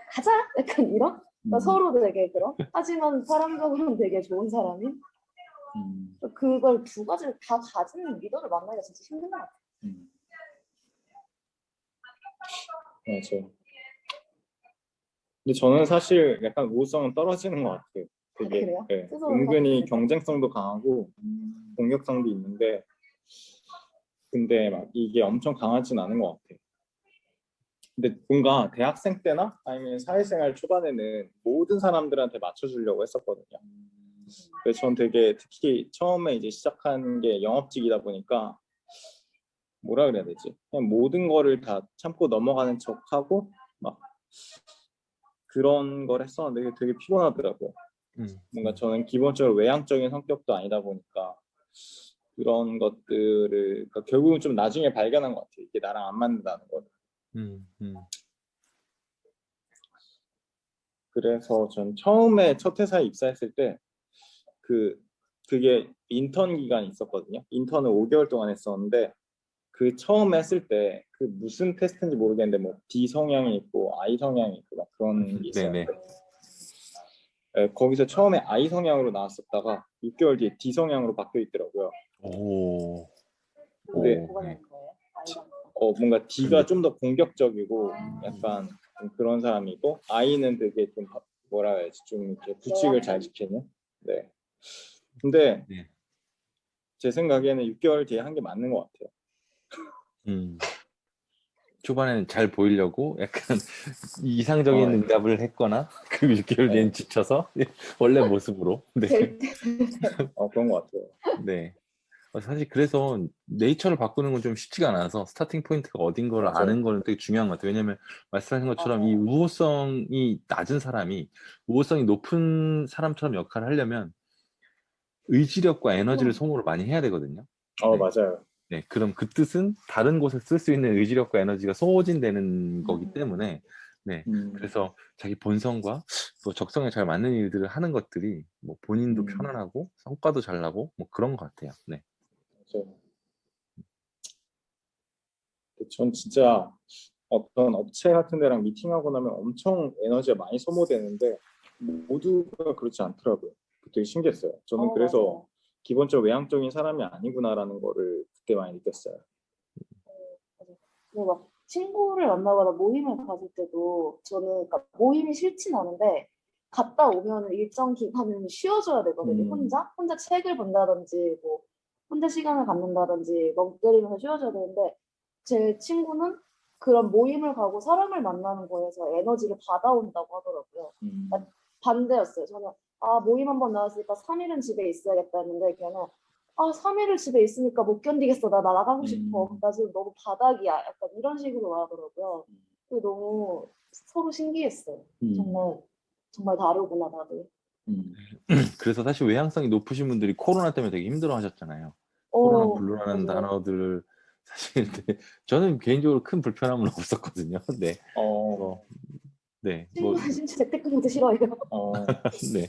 가자. 약간 이런? 그러니까 서로 되게 그런? 하지만 사람적으로는 되게 좋은 사람이 그걸 두 가지를 다 가진 리더를 만나기가 진짜 힘든 것 같아요. 맞아요. 근데 저는 사실 약간 우호성은 떨어지는 것 같아요. 되게 그래요? 네, 스스로 은근히 생각했을 때? 경쟁성도 강하고 공격성도 있는데 근데 막 이게 엄청 강하진 않은 것 같아요. 근데 뭔가 대학생 때나 아니면 사회생활 초반에는 모든 사람들한테 맞춰주려고 했었거든요. 그래서 전 되게 특히 처음에 이제 시작한 게 영업직이다 보니까 뭐라 그래야 되지? 그냥 모든 거를 다 참고 넘어가는 척하고 막 그런 걸 했었는데 되게 피곤하더라고요. 뭔가 저는 기본적으로 외향적인 성격도 아니다 보니까 그런 것들을 그러니까 결국은 좀 나중에 발견한 것 같아요. 이게 나랑 안 맞는다는 걸. 그래서 전 처음에 첫 회사에 입사했을 때 그게 인턴 기간이 있었거든요. 인턴을 5개월 동안 했었는데 그 처음 했을 때 그 무슨 테스트인지 모르겠는데 뭐 D 성향이 있고 I 성향이 있고 막 그런 게 있었는데 거기서 처음에 I 성향으로 나왔었다가 6개월 뒤에 D 성향으로 바뀌어 있더라고요. 근데 뭐가 되는 거예요? 뭔가 D가 좀 더 공격적이고 약간 좀 그런 사람이고 I는 되게 좀 뭐라 해야지 좀 이렇게 규칙을 잘 지키는. 네. 근데 제 생각에는 6개월 뒤에 한 게 맞는 것 같아요. 초반에는 잘 보이려고 약간 이상적인 응답을 했거나 그리고 6개월 뒤엔 지쳐서 원래 모습으로. 네. 그런 것 같아요. 네. 사실 그래서 네이처를 바꾸는 건 좀 쉽지가 않아서 스타팅 포인트가 어딘 걸 아는 거는 되게 중요한 것 같아요. 왜냐면 말씀하신 것처럼 이 우호성이 낮은 사람이 우호성이 높은 사람처럼 역할을 하려면 의지력과 에너지를 소모를 많이 해야 되거든요. 네. 맞아요. 네, 그럼 그 뜻은 다른 곳에 쓸 수 있는 의지력과 에너지가 소진되는 거기 때문에, 네, 그래서 자기 본성과 또 적성에 잘 맞는 일들을 하는 것들이 뭐 본인도 편안하고 성과도 잘 나고 뭐 그런 것 같아요. 네. 맞아요. 전 진짜 어떤 업체 같은 데랑 미팅하고 나면 엄청 에너지가 많이 소모되는데 모두가 그렇지 않더라고요. 되게 신기했어요. 저는 그래서 맞아요. 기본적으로 외향적인 사람이 아니구나라는 거를 그때 많이 느꼈어요. 맞아요. 근데 막 친구를 만나거나 모임을 가질 때도 저는 그러니까 모임이 싫진 않은데 갔다 오면 일정 기간은 쉬어줘야 되거든요. 혼자 책을 본다든지 뭐 혼자 시간을 갖는다든지 멍 때리면서 쉬어줘야 되는데 제 친구는 그런 모임을 가고 사람을 만나는 거에서 에너지를 받아온다고 하더라고요. 그러니까 반대였어요. 저는 모임 한번 나왔으니까 3일은 집에 있어야겠다 했는데 걔는 3일을 집에 있으니까 못 견디겠어. 나 나가고 싶어. 나 지금 너무 바닥이야. 약간 이런 식으로 말하더라고요. 그게 너무 서로 신기했어요. 정말 다르구나, 다들. 그래서 사실 외향성이 높으신 분들이 코로나 때문에 되게 힘들어 하셨잖아요. 코로나 블루라는 맞아요. 단어들을 사실 저는 개인적으로 큰 불편함은 없었거든요. 네. 네. 뭐, 친구는 진짜 재택근무도 싫어해요. 네.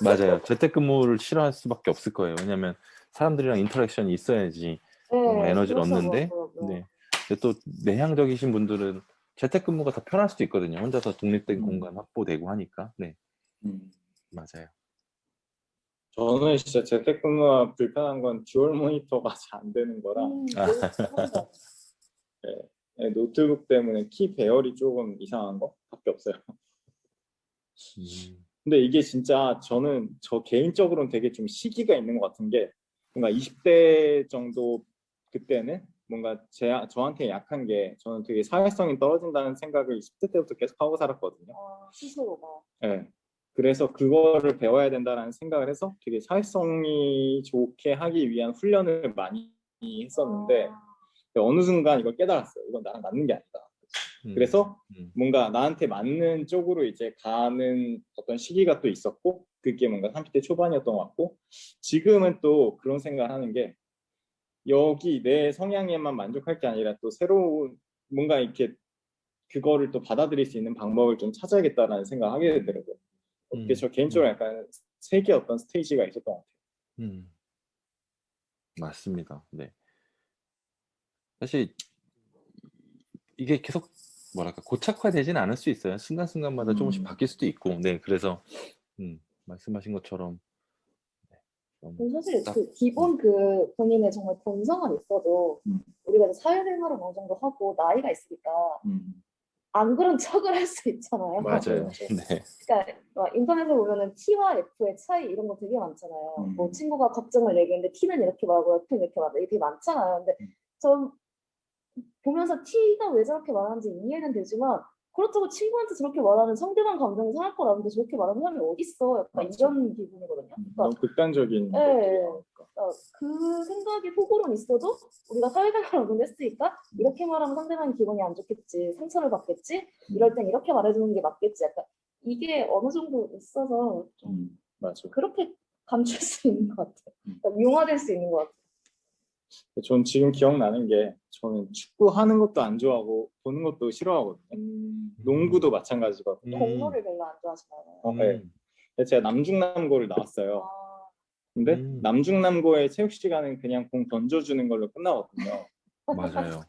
맞아요. 재택근무를 싫어할 수밖에 없을 거예요. 왜냐면 사람들이랑 인터랙션이 있어야지 뭔가 네, 에너지를 그렇다고 얻는데, 하더라고요. 네. 근데 또 내향적이신 분들은 재택근무가 더 편할 수도 있거든요. 혼자서 독립된 공간 확보되고 하니까. 네. 맞아요. 저는 진짜 재택근무가 불편한 건 듀얼 모니터가 잘 안 되는 거라 네, 노트북 때문에 키 배열이 조금 이상한 거밖에 없어요. 근데 이게 진짜 저는 저 개인적으로는 되게 좀 시기가 있는 것 같은 게 뭔가 20대 정도 그때는 뭔가 저한테 약한 게 저는 되게 사회성이 떨어진다는 생각을 20대 때부터 계속 하고 살았거든요. 스스로가. 네. 그래서 그거를 배워야 된다는 생각을 해서 되게 사회성이 좋게 하기 위한 훈련을 많이 했었는데 어느 순간 이걸 깨달았어요. 이건 나랑 맞는 게 아니다. 그래서 뭔가 나한테 맞는 쪽으로 이제 가는 어떤 시기가 또 있었고 그게 뭔가 30대 초반이었던 것 같고 지금은 또 그런 생각을 하는 게 여기 내 성향에만 만족할 게 아니라 또 새로운 뭔가 이렇게 그거를 또 받아들일 수 있는 방법을 좀 찾아야겠다라는 생각을 하게 되더라고요. 그게 저 개인적으로 약간 세계 어떤 스테이지가 있었던 것 같아요. 맞습니다. 네. 사실 이게 계속 뭐랄까 고착화되지는 않을 수 있어요. 순간순간마다 조금씩 바뀔 수도 있고. 네, 그래서 말씀하신 것처럼 사실 그 기본 그 본인의 정말 본성은 있어도 우리가 이제 사회생활을 어느 정도 하고 나이가 있으니까 안 그런 척을 할 수 있잖아요. 맞아요. 네. 그러니까 막 인터넷에 보면은 T와 F의 차이 이런 거 되게 많잖아요. 뭐 친구가 걱정을 얘기했는데 T는 이렇게 말하고 F는 이렇게 말하고 이게 되게 많잖아요. 근데 전 보면서 T가 왜 저렇게 말하는지 이해는 되지만 그렇다고 친구한테 저렇게 말하는 상대방 감정이 상할 거라는데 저렇게 말하는 사람이 어딨어? 약간 이런 기분이거든요. 그러니까, 너무 극단적인 그 생각이 속으로는 있어도 우리가 사회생활을 어느 했으니까 이렇게 말하면 상대방이 기분이 안 좋겠지, 상처를 받겠지, 이럴 땐 이렇게 말해주는 게 맞겠지. 약간 이게 어느 정도 있어서 좀 그렇게 감출 수 있는 것 같아요. 그러니까 융화될 수 있는 것 같아요. 전 지금 기억나는 게 저는 축구 하는 것도 안 좋아하고 보는 것도 싫어하거든요. 농구도 마찬가지거든요. 공부를 별로 안 좋아하시나요? 네. 제가 남중남고를 나왔어요. 근데 남중남고의 체육 시간은 그냥 공 던져주는 걸로 끝나거든요. 맞아요.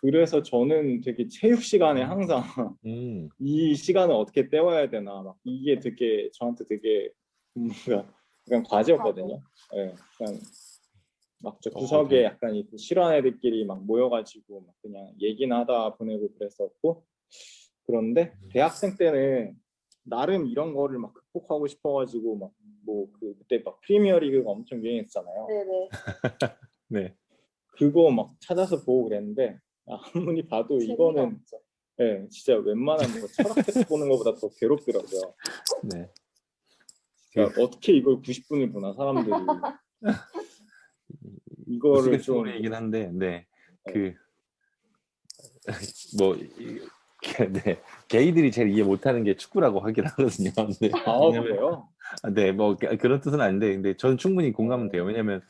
그래서 저는 되게 체육 시간에 항상 이 시간을 어떻게 때워야 되나 막 이게 되게 저한테 되게 뭔가 약간 과제였거든요. 네, 그냥 막 저 구석에 약간 이 싫어하는 애들끼리 막 모여가지고 막 그냥 얘기나 하다 보내고 그랬었고 그런데 대학생 때는 나름 이런 거를 막 극복하고 싶어가지고 막 뭐 그때 막 프리미어리그가 엄청 유행했잖아요. 네네. 네. 그거 막 찾아서 보고 그랬는데 아무리 봐도 이거는 네, 진짜 웬만한 뭐 철학 테스트 보는 것보다 더 괴롭더라고요. 네. 그러니까 어떻게 이걸 90분을 보나 사람들이. 이거를 좀 우스갯소리이긴 한데, 네. 뭐 네. 게이들이 제일 이해 못하는 게 축구라고 하긴 하거든요. 네. 그래요? 네, 뭐 그런 뜻은 아닌데, 근데 저는 충분히 공감은 돼요. 왜냐면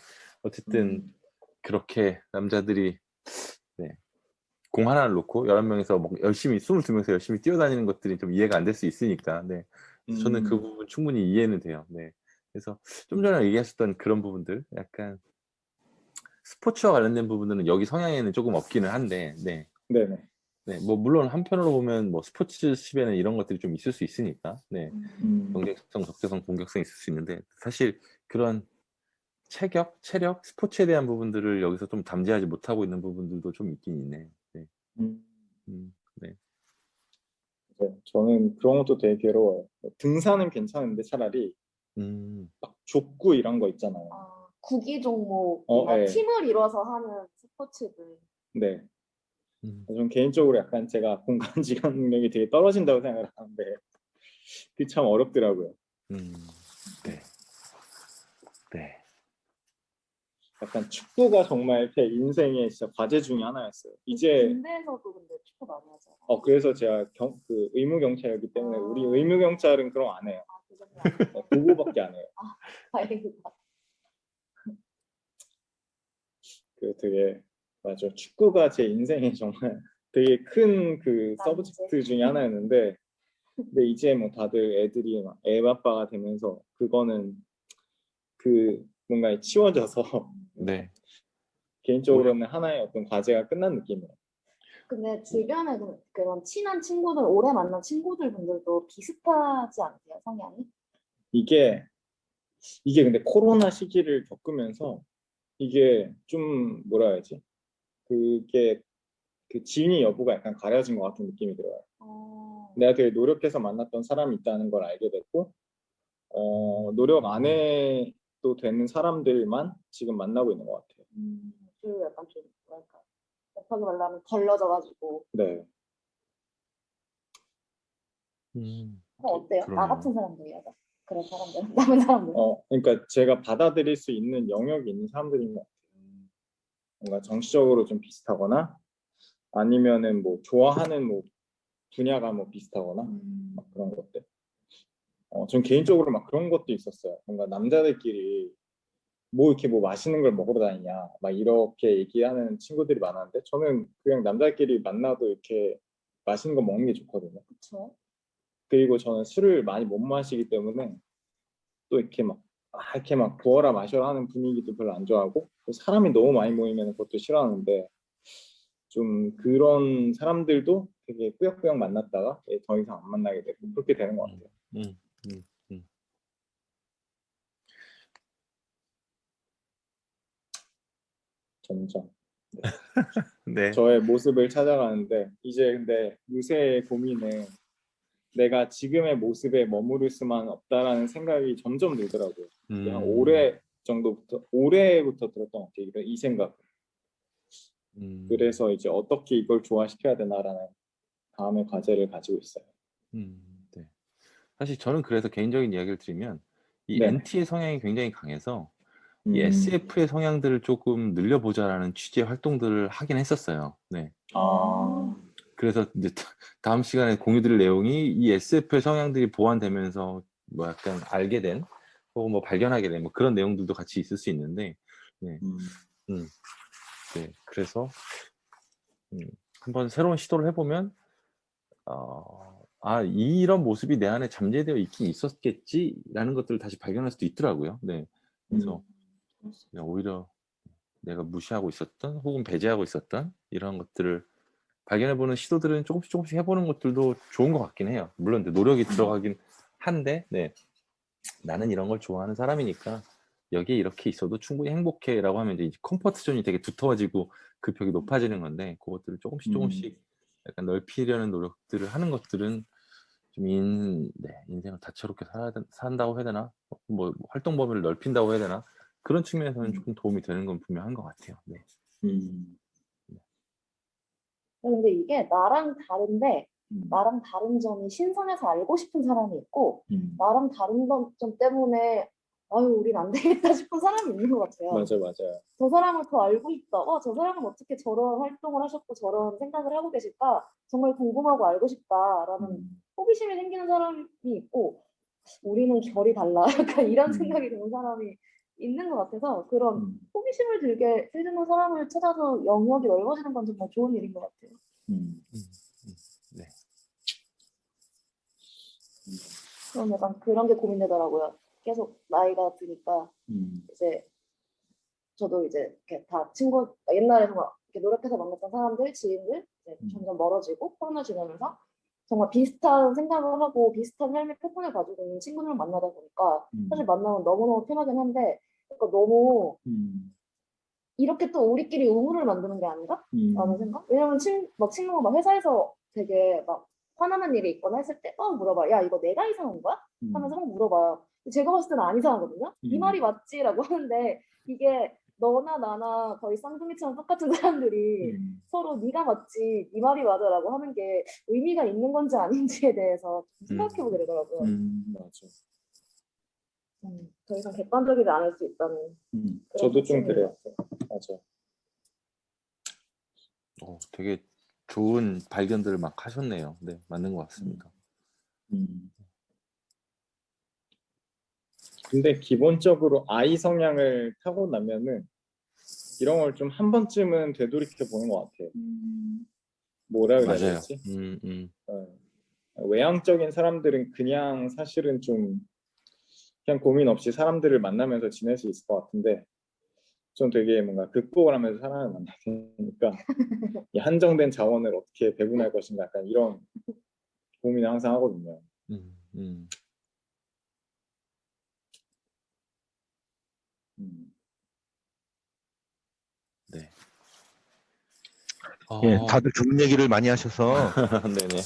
어쨌든 그렇게 남자들이 네, 공 하나를 놓고 11명이서 뭐 열심히 22명이서 열심히 뛰어다니는 것들이 좀 이해가 안 될 수 있으니까 네. 그래서 저는 그 부분 충분히 이해는 돼요. 네. 그래서 좀 전에 얘기하셨던 그런 부분들 약간 스포츠와 관련된 부분들은 여기 성향에는 조금 없기는 한데 네. 네네. 네, 뭐 물론 한편으로 보면 뭐 스포츠십에는 이런 것들이 좀 있을 수 있으니까 네. 경쟁성, 적대성, 공격성이 있을 수 있는데 사실 그런 체력, 스포츠에 대한 부분들을 여기서 좀 담재하지 못하고 있는 부분들도 좀 있긴 있네. 네. 네. 네, 저는 그런 것도 되게 괴로워요. 등산은 괜찮은데 차라리 막 족구 이런 거 있잖아요. 아, 구기 종목, 네. 팀을 이뤄서 하는 스포츠들. 네. 좀 개인적으로 약간 제가 공간 지각 능력이 되게 떨어진다고 생각을 하는데 그게 참 어렵더라고요. 네. 네. 약간 축구가 정말 제 인생의 진짜 과제 중에 하나였어요. 이제 군대에서도 근데 축구 많이 하잖아요. 그래서 제가 그 의무 경찰이기 때문에 우리 의무 경찰은 그런 거 안 해요. 그 정도 아니에요? 보고밖에 안 해요. 다행이다. 그 되게 맞아. 축구가 제 인생에 정말 되게 큰 그 서브젝트 중에 하나였는데 근데 이제 뭐 다들 애들이 막 애 아빠가 되면서 그거는 그 뭔가 치워져서 네. 개인적으로는 하나의 어떤 과제가 끝난 느낌이에요. 근데 주변에 그런 친한 친구들, 오래 만난 친구들 분들도 비슷하지 않으세요, 성향이? 이게 근데 코로나 시기를 겪으면서 이게 좀 뭐라 해야지? 그게 그 진위 여부가 약간 가려진 것 같은 느낌이 들어요. 내가 되게 노력해서 만났던 사람이 있다는 걸 알게 됐고 노력 안 해도 되는 사람들만 지금 만나고 있는 것 같아요. 그 약간 좀 뭐랄까 급하게 말하면 걸러져가지고. 네. 어때요? 그러네요. 나 같은 사람들이야죠. 그런 사람들, 남은 사람들. 그러니까 제가 받아들일 수 있는 영역이 있는 사람들인 것 같아요. 뭔가 정치적으로 좀 비슷하거나 아니면은 뭐 좋아하는 뭐 분야가 뭐 비슷하거나 막 그런 것들. 전 개인적으로 막 그런 것도 있었어요. 뭔가 남자들끼리 뭐 이렇게 뭐 맛있는 걸 먹으러 다니냐 막 이렇게 얘기하는 친구들이 많았는데 저는 그냥 남자끼리 만나도 이렇게 맛있는 거 먹는 게 좋거든요. 그렇죠. 그리고 저는 술을 많이 못 마시기 때문에 또 이렇게 막 이렇게 막 부어라 마셔라 하는 분위기도 별로 안 좋아하고 사람이 너무 많이 모이면 그것도 싫어하는데 좀 그런 사람들도 되게 꾸역꾸역 만났다가 더 이상 안 만나게 되고 그렇게 되는 것 같아요. 점점 네. 저의 모습을 찾아가는데 이제 근데 요새 고민은 내가 지금의 모습에 머무를 수만 없다라는 생각이 점점 들더라고요. 한 올해부터 들었던 것 같아요. 이 생각. 그래서 이제 어떻게 이걸 조화시켜야 되나라는 다음의 과제를 가지고 있어요. 네. 사실 저는 그래서 개인적인 이야기를 드리면 이 네. NT의 성향이 굉장히 강해서 이 SF의 성향들을 조금 늘려보자라는 취지의 활동들을 하긴 했었어요. 네. 그래서 이제 다음 시간에 공유드릴 내용이 이 SF의 성향들이 보완되면서 뭐 약간 알게 된 혹은 뭐 발견하게 된 뭐 그런 내용들도 같이 있을 수 있는데 네. 네. 그래서 한번 새로운 시도를 해보면 이런 모습이 내 안에 잠재되어 있긴 있었겠지라는 것들을 다시 발견할 수도 있더라고요. 네. 그래서 그냥 오히려 내가 무시하고 있었던 혹은 배제하고 있었던 이런 것들을 발견해보는 시도들은 조금씩 해보는 것들도 좋은 것 같긴 해요. 물론 노력이 들어가긴 한데 네. 나는 이런 걸 좋아하는 사람이니까 여기에 이렇게 있어도 충분히 행복해 라고 하면 이제 컴포트 존이 되게 두터워지고 그 벽이 높아지는 건데 그것들을 조금씩 약간 넓히려는 노력들을 하는 것들은 좀 인생을 다채롭게 산다고 해야 되나? 뭐 활동 범위를 넓힌다고 해야 되나? 그런 측면에서는 조금 도움이 되는 건 분명한 것 같아요. 네. 근데 이게 나랑 다른데 나랑 다른 점이 신선해서 알고 싶은 사람이 있고 나랑 다른 점 때문에 아유 우린 안 되겠다 싶은 사람이 있는 것 같아요. 맞아요. 저 사람을 더 알고 싶다. 저 사람은 어떻게 저런 활동을 하셨고 저런 생각을 하고 계실까 정말 궁금하고 알고 싶다라는 호기심이 생기는 사람이 있고 우리는 결이 달라 약간 이런 생각이 드는 사람이 있는 것 같아서 그런 음, 호기심을 들는 사람을 찾아서 영역이 넓어지는 건 정말 좋은 일인 것 같아요. 음, 네. 저는 약간 그런 게 고민되더라고요. 계속 나이가 드니까 이제 저도 이제 이렇게 다 친구 옛날에 정말 이렇게 노력해서 만났던 사람들, 지인들 이제 점점 멀어지고 코로나 지나면서 정말 비슷한 생각을 하고 비슷한 삶의 패턴을 가지고 있는 친구들을 만나다 보니까 사실 만나면 너무너무 편하긴 한데 그러니까 너무 이렇게 또 우리끼리 우물을 만드는 게 아닌가? 라는 생각? 왜냐면 친구가 막 회사에서 되게 막 화나는 일이 있거나 했을 때 물어봐. 야, 이거 내가 이상한 거야? 하면서 막 물어봐요. 제가 봤을 때는 안 이상하거든요. 이 말이 맞지라고 하는데 이게 너나 나나 거의 쌍둥이처럼 똑같은 사람들이 서로 네가 맞지, 네 말이 맞아라고 하는 게 의미가 있는 건지 아닌지에 대해서 생각해보게 되더라고요. 맞아. 더 이상 객관적이지 않을 수 있다는. 저도 좀 그래요. 맞아. 되게 좋은 발견들을 막 하셨네요. 네, 맞는 것 같습니다. 근데 기본적으로 I 성향을 타고나면은 이런 걸 좀 한 번쯤은 되돌이켜 보는 것 같아요. 뭐라 그래야 맞아요. 되지? 외향적인 사람들은 그냥 사실은 좀 그냥 고민 없이 사람들을 만나면서 지낼 수 있을 것 같은데 좀 되게 뭔가 극복을 하면서 사람을 만나야 되니까 이 한정된 자원을 어떻게 배분할 것인가 약간 이런 고민을 항상 하거든요. 네. 예, 다들 좋은 얘기를 많이 하셔서 네네.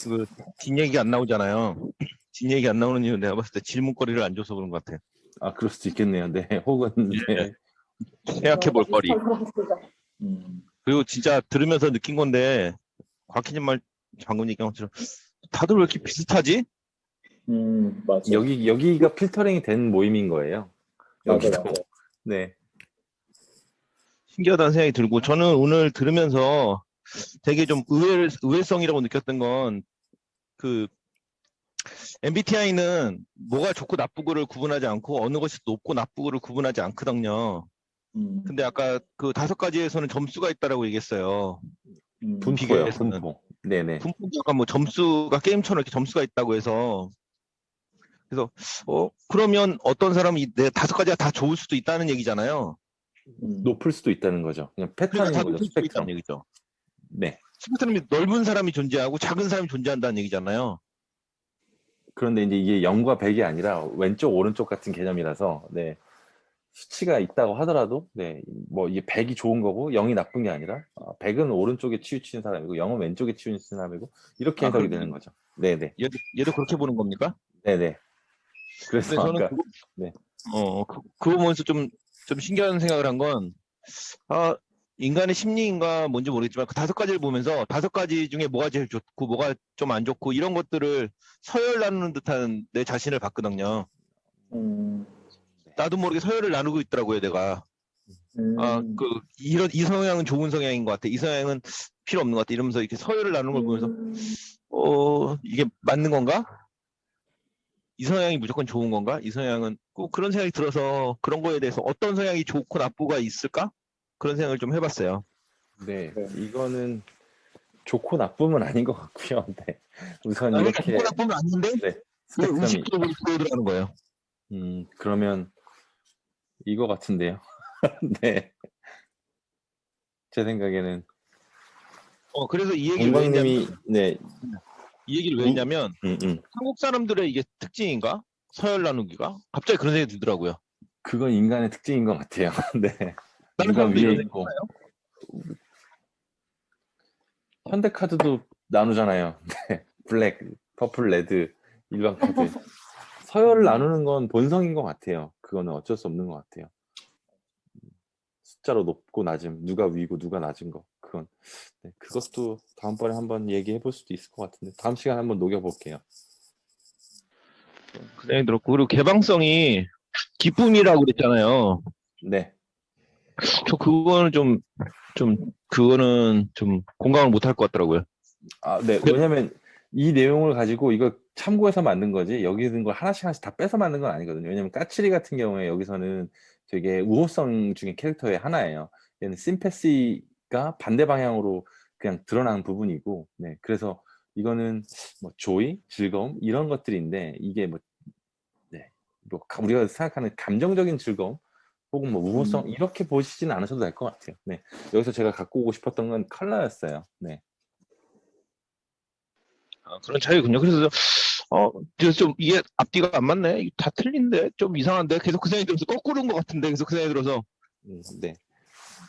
그 뒷얘기 안 나오잖아요. 뒷얘기 안 나오는 이유 내가 봤을 때 질문거리를 안 줘서 그런 것 같아요. 아, 그럴 수도 있겠네요. 네. 혹은 네. 생각해 볼 거리. 그리고 진짜 들으면서 느낀 건데 곽희님 말 방금 얘기한 것처럼 다들 왜 이렇게 비슷하지? 맞아. 여기가 필터링이 된 모임인 거예요. 여기도. 맞아. 네. 신기하다는 생각이 들고 저는 오늘 들으면서 되게 좀 의외성이라고 느꼈던 건 그 MBTI는 뭐가 좋고 나쁘고를 구분하지 않고 어느 것이 높고 나쁘고를 구분하지 않거든요. 근데 아까 그 5가지에서는 점수가 있다라고 얘기했어요. 분포요. 비교에서는. 분포. 네네. 분포가 약간 뭐 점수가 게임처럼 이렇게 점수가 있다고 해서 그래서 그러면 어떤 사람이 내 5가지가 다 좋을 수도 있다는 얘기잖아요. 높을 수도 있다는 거죠. 그냥 그러니까 패턴인 다 거죠. 높을 수도 있다는 스펙트럼. 얘기죠. 네. 스펙트럼이 넓은 사람이 존재하고 작은 사람이 존재한다는 얘기잖아요. 그런데 이제 이게 0과 100이 아니라 왼쪽 오른쪽 같은 개념이라서 네. 수치가 있다고 하더라도 네. 뭐 이게 100이 좋은 거고 0이 나쁜 게 아니라 100은 오른쪽에 치우치는 사람이고 0은 왼쪽에 치우치는 사람이고 이렇게 해석이 되는 거죠. 네네. 얘도 그렇게 보는 겁니까? 네네. 근데 그래서 저는 아까 네. 그거 보면서 좀 신기한 생각을 한 건, 인간의 심리인가 뭔지 모르겠지만, 그 5가지를 보면서 5가지 중에 뭐가 제일 좋고, 뭐가 좀 안 좋고, 이런 것들을 서열 나누는 듯한 내 자신을 봤거든요. 나도 모르게 서열을 나누고 있더라고요, 내가. 이 성향은 좋은 성향인 것 같아. 이 성향은 필요 없는 것 같아. 이러면서 이렇게 서열을 나누는 걸 보면서, 이게 맞는 건가? 이 성향이 무조건 좋은 건가? 이 성향은 꼭 그런 생각이 들어서 그런 거에 대해서 어떤 성향이 좋고 나쁘가 있을까? 그런 생각을 좀 해봤어요. 네. 이거는 좋고 나쁨은 아닌 것 같고요. 네. 우선 아니, 이렇게 좋고 나쁨은 아닌데 네. 왜 스펙트럼이 의식적으로 들어오더라는 거예요. 그러면 이거 같은데요. 네. 제 생각에는 그래서 이 얘기를 왜 했냐면 동광님이 네. 한국 사람들의 이게 특징인가? 서열 나누기가? 갑자기 그런 생각이 들더라고요. 그건 인간의 특징인 것 같아요. 네. 다른 누가 사람도 위에 이런 생각 있고 있나요? 현대카드도 나누잖아요. 네. 블랙, 퍼플, 레드, 일반 카드. 서열을 나누는 건 본성인 것 같아요. 그거는 어쩔 수 없는 것 같아요. 숫자로 높고 낮음, 누가 위고 누가 낮은 거. 그건 네, 그것도 다음번에 한번 얘기해 볼 수도 있을 것 같은데 다음 시간에 한번 녹여볼게요. 그 생각이 들었고 그리고 개방성이 기쁨이라고 그랬잖아요. 네. 저 그거는 그거는 좀 공감을 못 할 것 같더라고요. 네. 왜냐면 이 내용을 가지고 이거 참고해서 만든 거지 여기 있는 걸 하나씩 하나씩 다 빼서 만든 건 아니거든요. 왜냐면 까칠이 같은 경우에 여기서는 되게 우호성 중에 캐릭터의 하나예요. 얘는 심패시가 반대 방향으로 그냥 드러나는 부분이고, 네, 그래서 이거는 뭐 조이, 즐거움 이런 것들인데 이게 뭐, 네, 뭐 우리가 생각하는 감정적인 즐거움 혹은 뭐 우호성 이렇게 보시지는 않으셔도 될 것 같아요. 네, 여기서 제가 갖고 오고 싶었던 건 컬러였어요. 네. 그런 차이군요. 그래서 좀 이게 앞뒤가 안 맞네. 다 틀린데 좀 이상한데 계속 그 생각이 들어서 거꾸로 온 것 같은데 계속 그 생각이 들어서 네.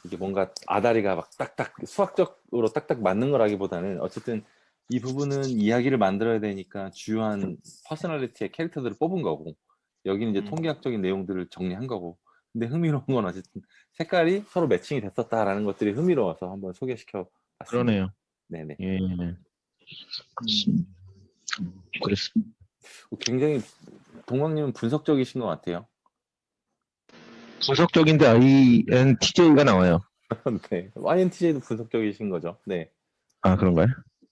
이게 뭔가 아다리가 막 딱딱 수학적으로 딱딱 맞는 거라기보다는 어쨌든 이 부분은 이야기를 만들어야 되니까 주요한 퍼스널리티의 캐릭터들을 뽑은 거고 여기는 이제 통계학적인 내용들을 정리한 거고 근데 흥미로운 건 어쨌든 색깔이 서로 매칭이 됐었다라는 것들이 흥미로워서 한번 소개시켜 봤습니다. 그러네요. 네네. 예. 그렇습니다. 그랬습니다. 굉장히 동광님은 분석적이신 것 같아요. 분석적인데 INTJ가 나와요. 네. INTJ도 분석적이신 거죠. 네. 아, 그런가요?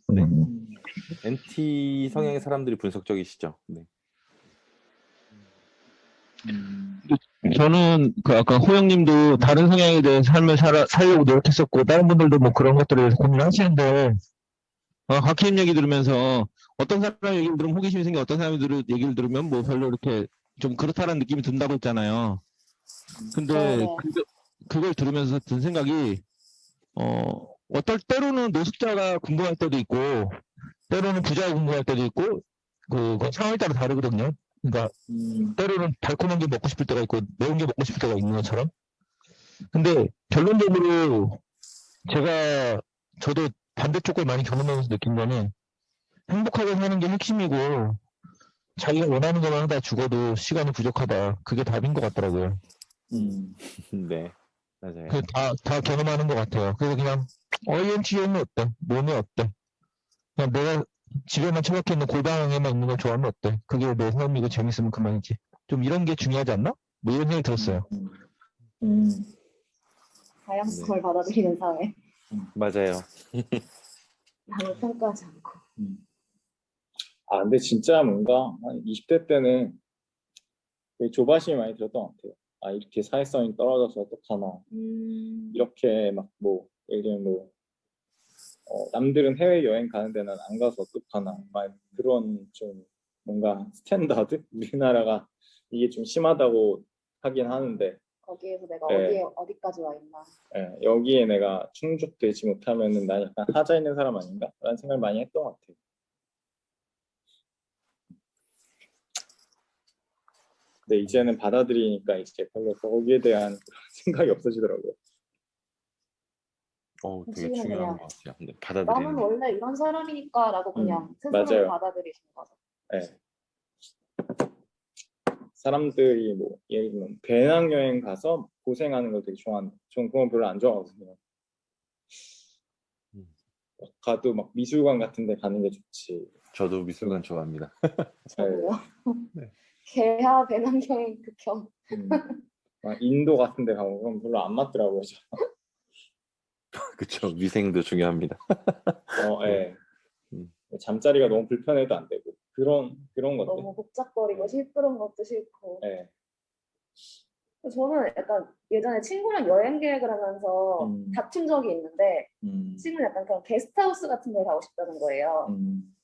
네. NT 성향의 사람들이 분석적이시죠. 네. 저는 그 아까 호영님도 다른 성향에 대한 삶을 살려고 노력했었고 다른 분들도 뭐 그런 것들에 대해서 고민을 하시는데 하키님 얘기 들으면서 어떤 사람 얘기를 들으면 호기심이 생겨 어떤 사람들 얘기를 들으면 뭐 별로 이렇게 좀 그렇다라는 느낌이 든다고 했잖아요. 근데 네네. 그걸 들으면서 든 생각이 어떨 때로는 노숙자가 궁금할 때도 있고 때로는 부자가 궁금할 때도 있고 그건 상황에 따라 다르거든요. 그러니까 때로는 달콤한 게 먹고 싶을 때가 있고 매운 게 먹고 싶을 때가 있는 것처럼. 근데 결론적으로 저도 반대쪽을 많이 경험하면서 느낀 거는 행복하게 사는 게 핵심이고 자기가 원하는 것만 하다 죽어도 시간이 부족하다. 그게 답인 것 같더라고요. 네. 맞아요. 다 경험하는 것 같아요. 그래서 그냥 INTJ는 어때? 몸이 어때? 그냥 내가 집에만 처박혀 있는 골방에만 있는 걸 좋아하면 어때? 그게 내 삶이고 재밌으면 그만이지. 좀 이런 게 중요하지 않나? 뭐 이런 생각이 들었어요. 다양성을 받아들이는 사회. 맞아요. 남을 평가하지 않고. 근데 진짜 뭔가 한 20대 때는 되게 조바심이 많이 들었던 것 같아요. 이렇게 사회성이 떨어져서 어떡하나. 이렇게 막 뭐 예를 들면 뭐 남들은 해외 여행 가는데 난 안 가서 어떡하나. 막 그런 좀 뭔가 스탠다드 우리나라가 이게 좀 심하다고 하긴 하는데 거기에서 내가 네. 어디까지 와 있나. 여기에 내가 충족되지 못하면은 난 약간 하자 있는 사람 아닌가? 라는 생각을 많이 했던 것 같아요. 근데 이제는 받아들이니까 이제 별로 거기에 대한 생각이 없어지더라고요. 되게 지금은 중요한 그냥 것 같아요. 근데 나는 받아들이는 게. 원래 이런 사람이니까라고 그냥 스스로를 맞아요. 받아들이시는 거죠. 네. 사람들이 뭐 예를 들면 배낭여행 가서 고생하는 걸 되게 좋아한다. 전 그건 별로 안 좋아하거든요. 가도 막 미술관 같은 데 가는 게 좋지. 저도 미술관 좋아합니다. 저도요. 네. 개하 배낭여행 극혐. 막 인도 같은 데 가고 그건 별로 안 맞더라고요. 그쵸. 위생도 중요합니다. 네. 음. 잠자리가 너무 불편해도 안 되고 그런 것들. 너무 복잡거리고 시끄러운 것도 싫고. 네. 저는 약간 예전에 친구랑 여행 계획을 하면서 다툰 적이 있는데 친구는 약간 그런 게스트하우스 같은 데 가고 싶다는 거예요.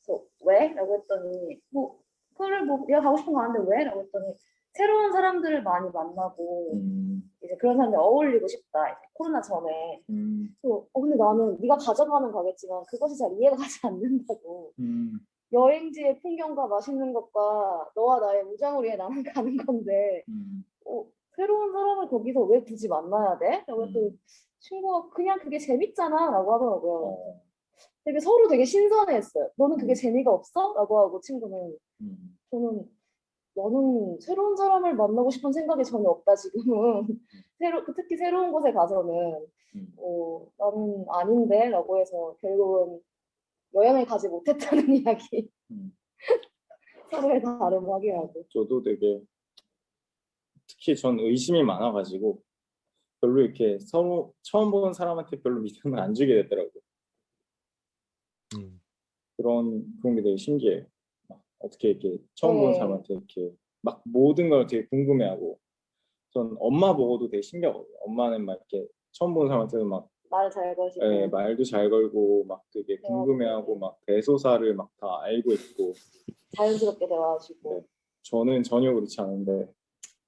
그래서 왜? 라고 했더니 그래 내가 가고 싶은 거 아는데 왜? 라고 했더니 새로운 사람들을 많이 만나고 이제 그런 사람들 어울리고 싶다. 이제 코로나 전에. 그래서 근데 나는 네가 가져가는 거겠지만 그것이 잘 이해가 가지 않는다고. 여행지의 풍경과 맛있는 것과 너와 나의 우정을 위해 나는 가는 건데 새로운 사람을 거기서 왜 굳이 만나야 돼? 라고 했더니 친구가 그냥 그게 재밌잖아 라고 하더라고요. 되게 서로 되게 신선해했어요. 너는 그게 재미가 없어? 라고 하고 친구는 저는 너는 새로운 사람을 만나고 싶은 생각이 전혀 없다 지금은. 특히 새로운 곳에 가서는 나는 아닌데 라고 해서 결국은 여행을 가지 못했다는 이야기. 서로의 다름을 확인하고. 저도 되게 특히 전 의심이 많아가지고 별로 이렇게 서로 처음 보는 사람한테 별로 믿음을 안 주게 되더라고요. 그런 게 되게 신기해요. 막 어떻게 이렇게 처음 보는 네. 사람한테 이렇게 막 모든 걸 되게 궁금해하고, 전 엄마 보고도 되게 신기하거든요. 엄마는 막 이렇게 처음 보는 사람한테는 막 말 잘 거시고. 말도 잘 걸고 막 되게 궁금해하고 막 대소사를 막 다 알고 있고. 자연스럽게 대화하시고. 네. 저는 전혀 그렇지 않은데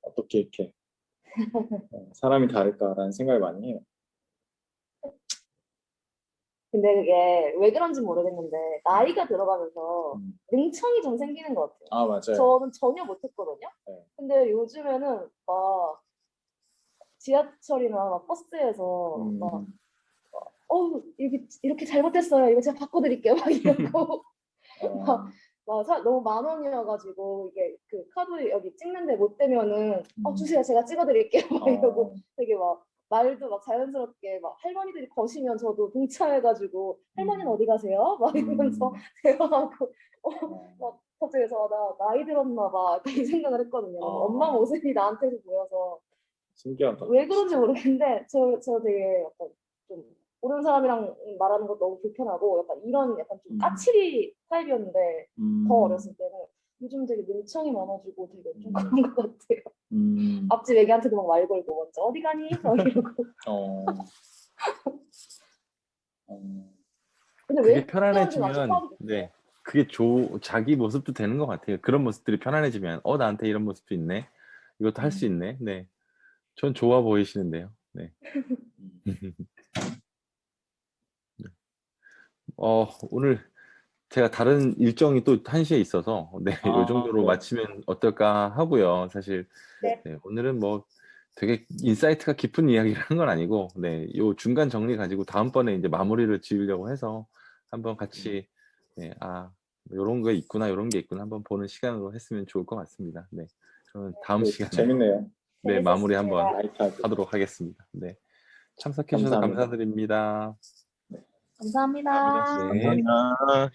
어떻게 이렇게 사람이 다를까라는 생각을 많이 해요. 근데 그게 왜 그런지 모르겠는데 나이가 들어가면서 음. 능청이 좀 생기는 것 같아요. 아, 맞아요. 저는 전혀 못했거든요. 네. 근데 요즘에는 막 지하철이나 막 버스에서 막 이렇게 잘못했어요. 이거 제가 바꿔드릴게요. 막 이러고 너무 만 원이어가지고 이게 그 카드 여기 찍는데 못 되면은 주세요. 제가 찍어드릴게요. 막 이러고 되게 막 말도 막 자연스럽게 막 할머니들이 거시면 저도 동참해가지고 할머니는 어디 가세요? 막 이러면서 대화하고 막 갑자기 나 나이 들었나 봐. 이 생각을 했거든요. 엄마 모습이 나한테도 보여서 신기하다. 왜 그런지 모르겠는데 저 되게 약간 좀 모르는 사람이랑 말하는 것도 너무 불편하고 약간 이런 약간 좀 까칠이 타입이었는데 더 어렸을 때는 요즘 되게 능청이 많아지고 되게 좀 그런 것 같아요. 앞집 애기한테도 막 말 걸고 먼저 어디 가니? 막 이러고. 근데 그게 왜 그런지 아직 편안해지면 파악이 됐어요. 네. 그게 자기 모습도 되는 것 같아요. 그런 모습들이 편안해지면 나한테 이런 모습도 있네. 이것도 할 수 있네. 네. 전 좋아 보이시는데요. 네. 오늘 제가 다른 일정이 또 1시에 있어서 요 정도로 네. 마치면 어떨까 하고요. 사실 네. 오늘은 뭐 되게 인사이트가 깊은 이야기를 한 건 아니고 요 중간 정리 가지고 다음번에 이제 마무리를 지으려고 해서 한번 같이 요런 게 있구나, 요런 게 있구나 한번 보는 시간으로 했으면 좋을 것 같습니다. 네. 저는 다음 시간에 재밌네요. 마무리 한번 재밌었습니다. 하도록 하겠습니다. 네. 참석해 주셔서 감사합니다. 감사드립니다. 감사합니다. 네. 감사합니다.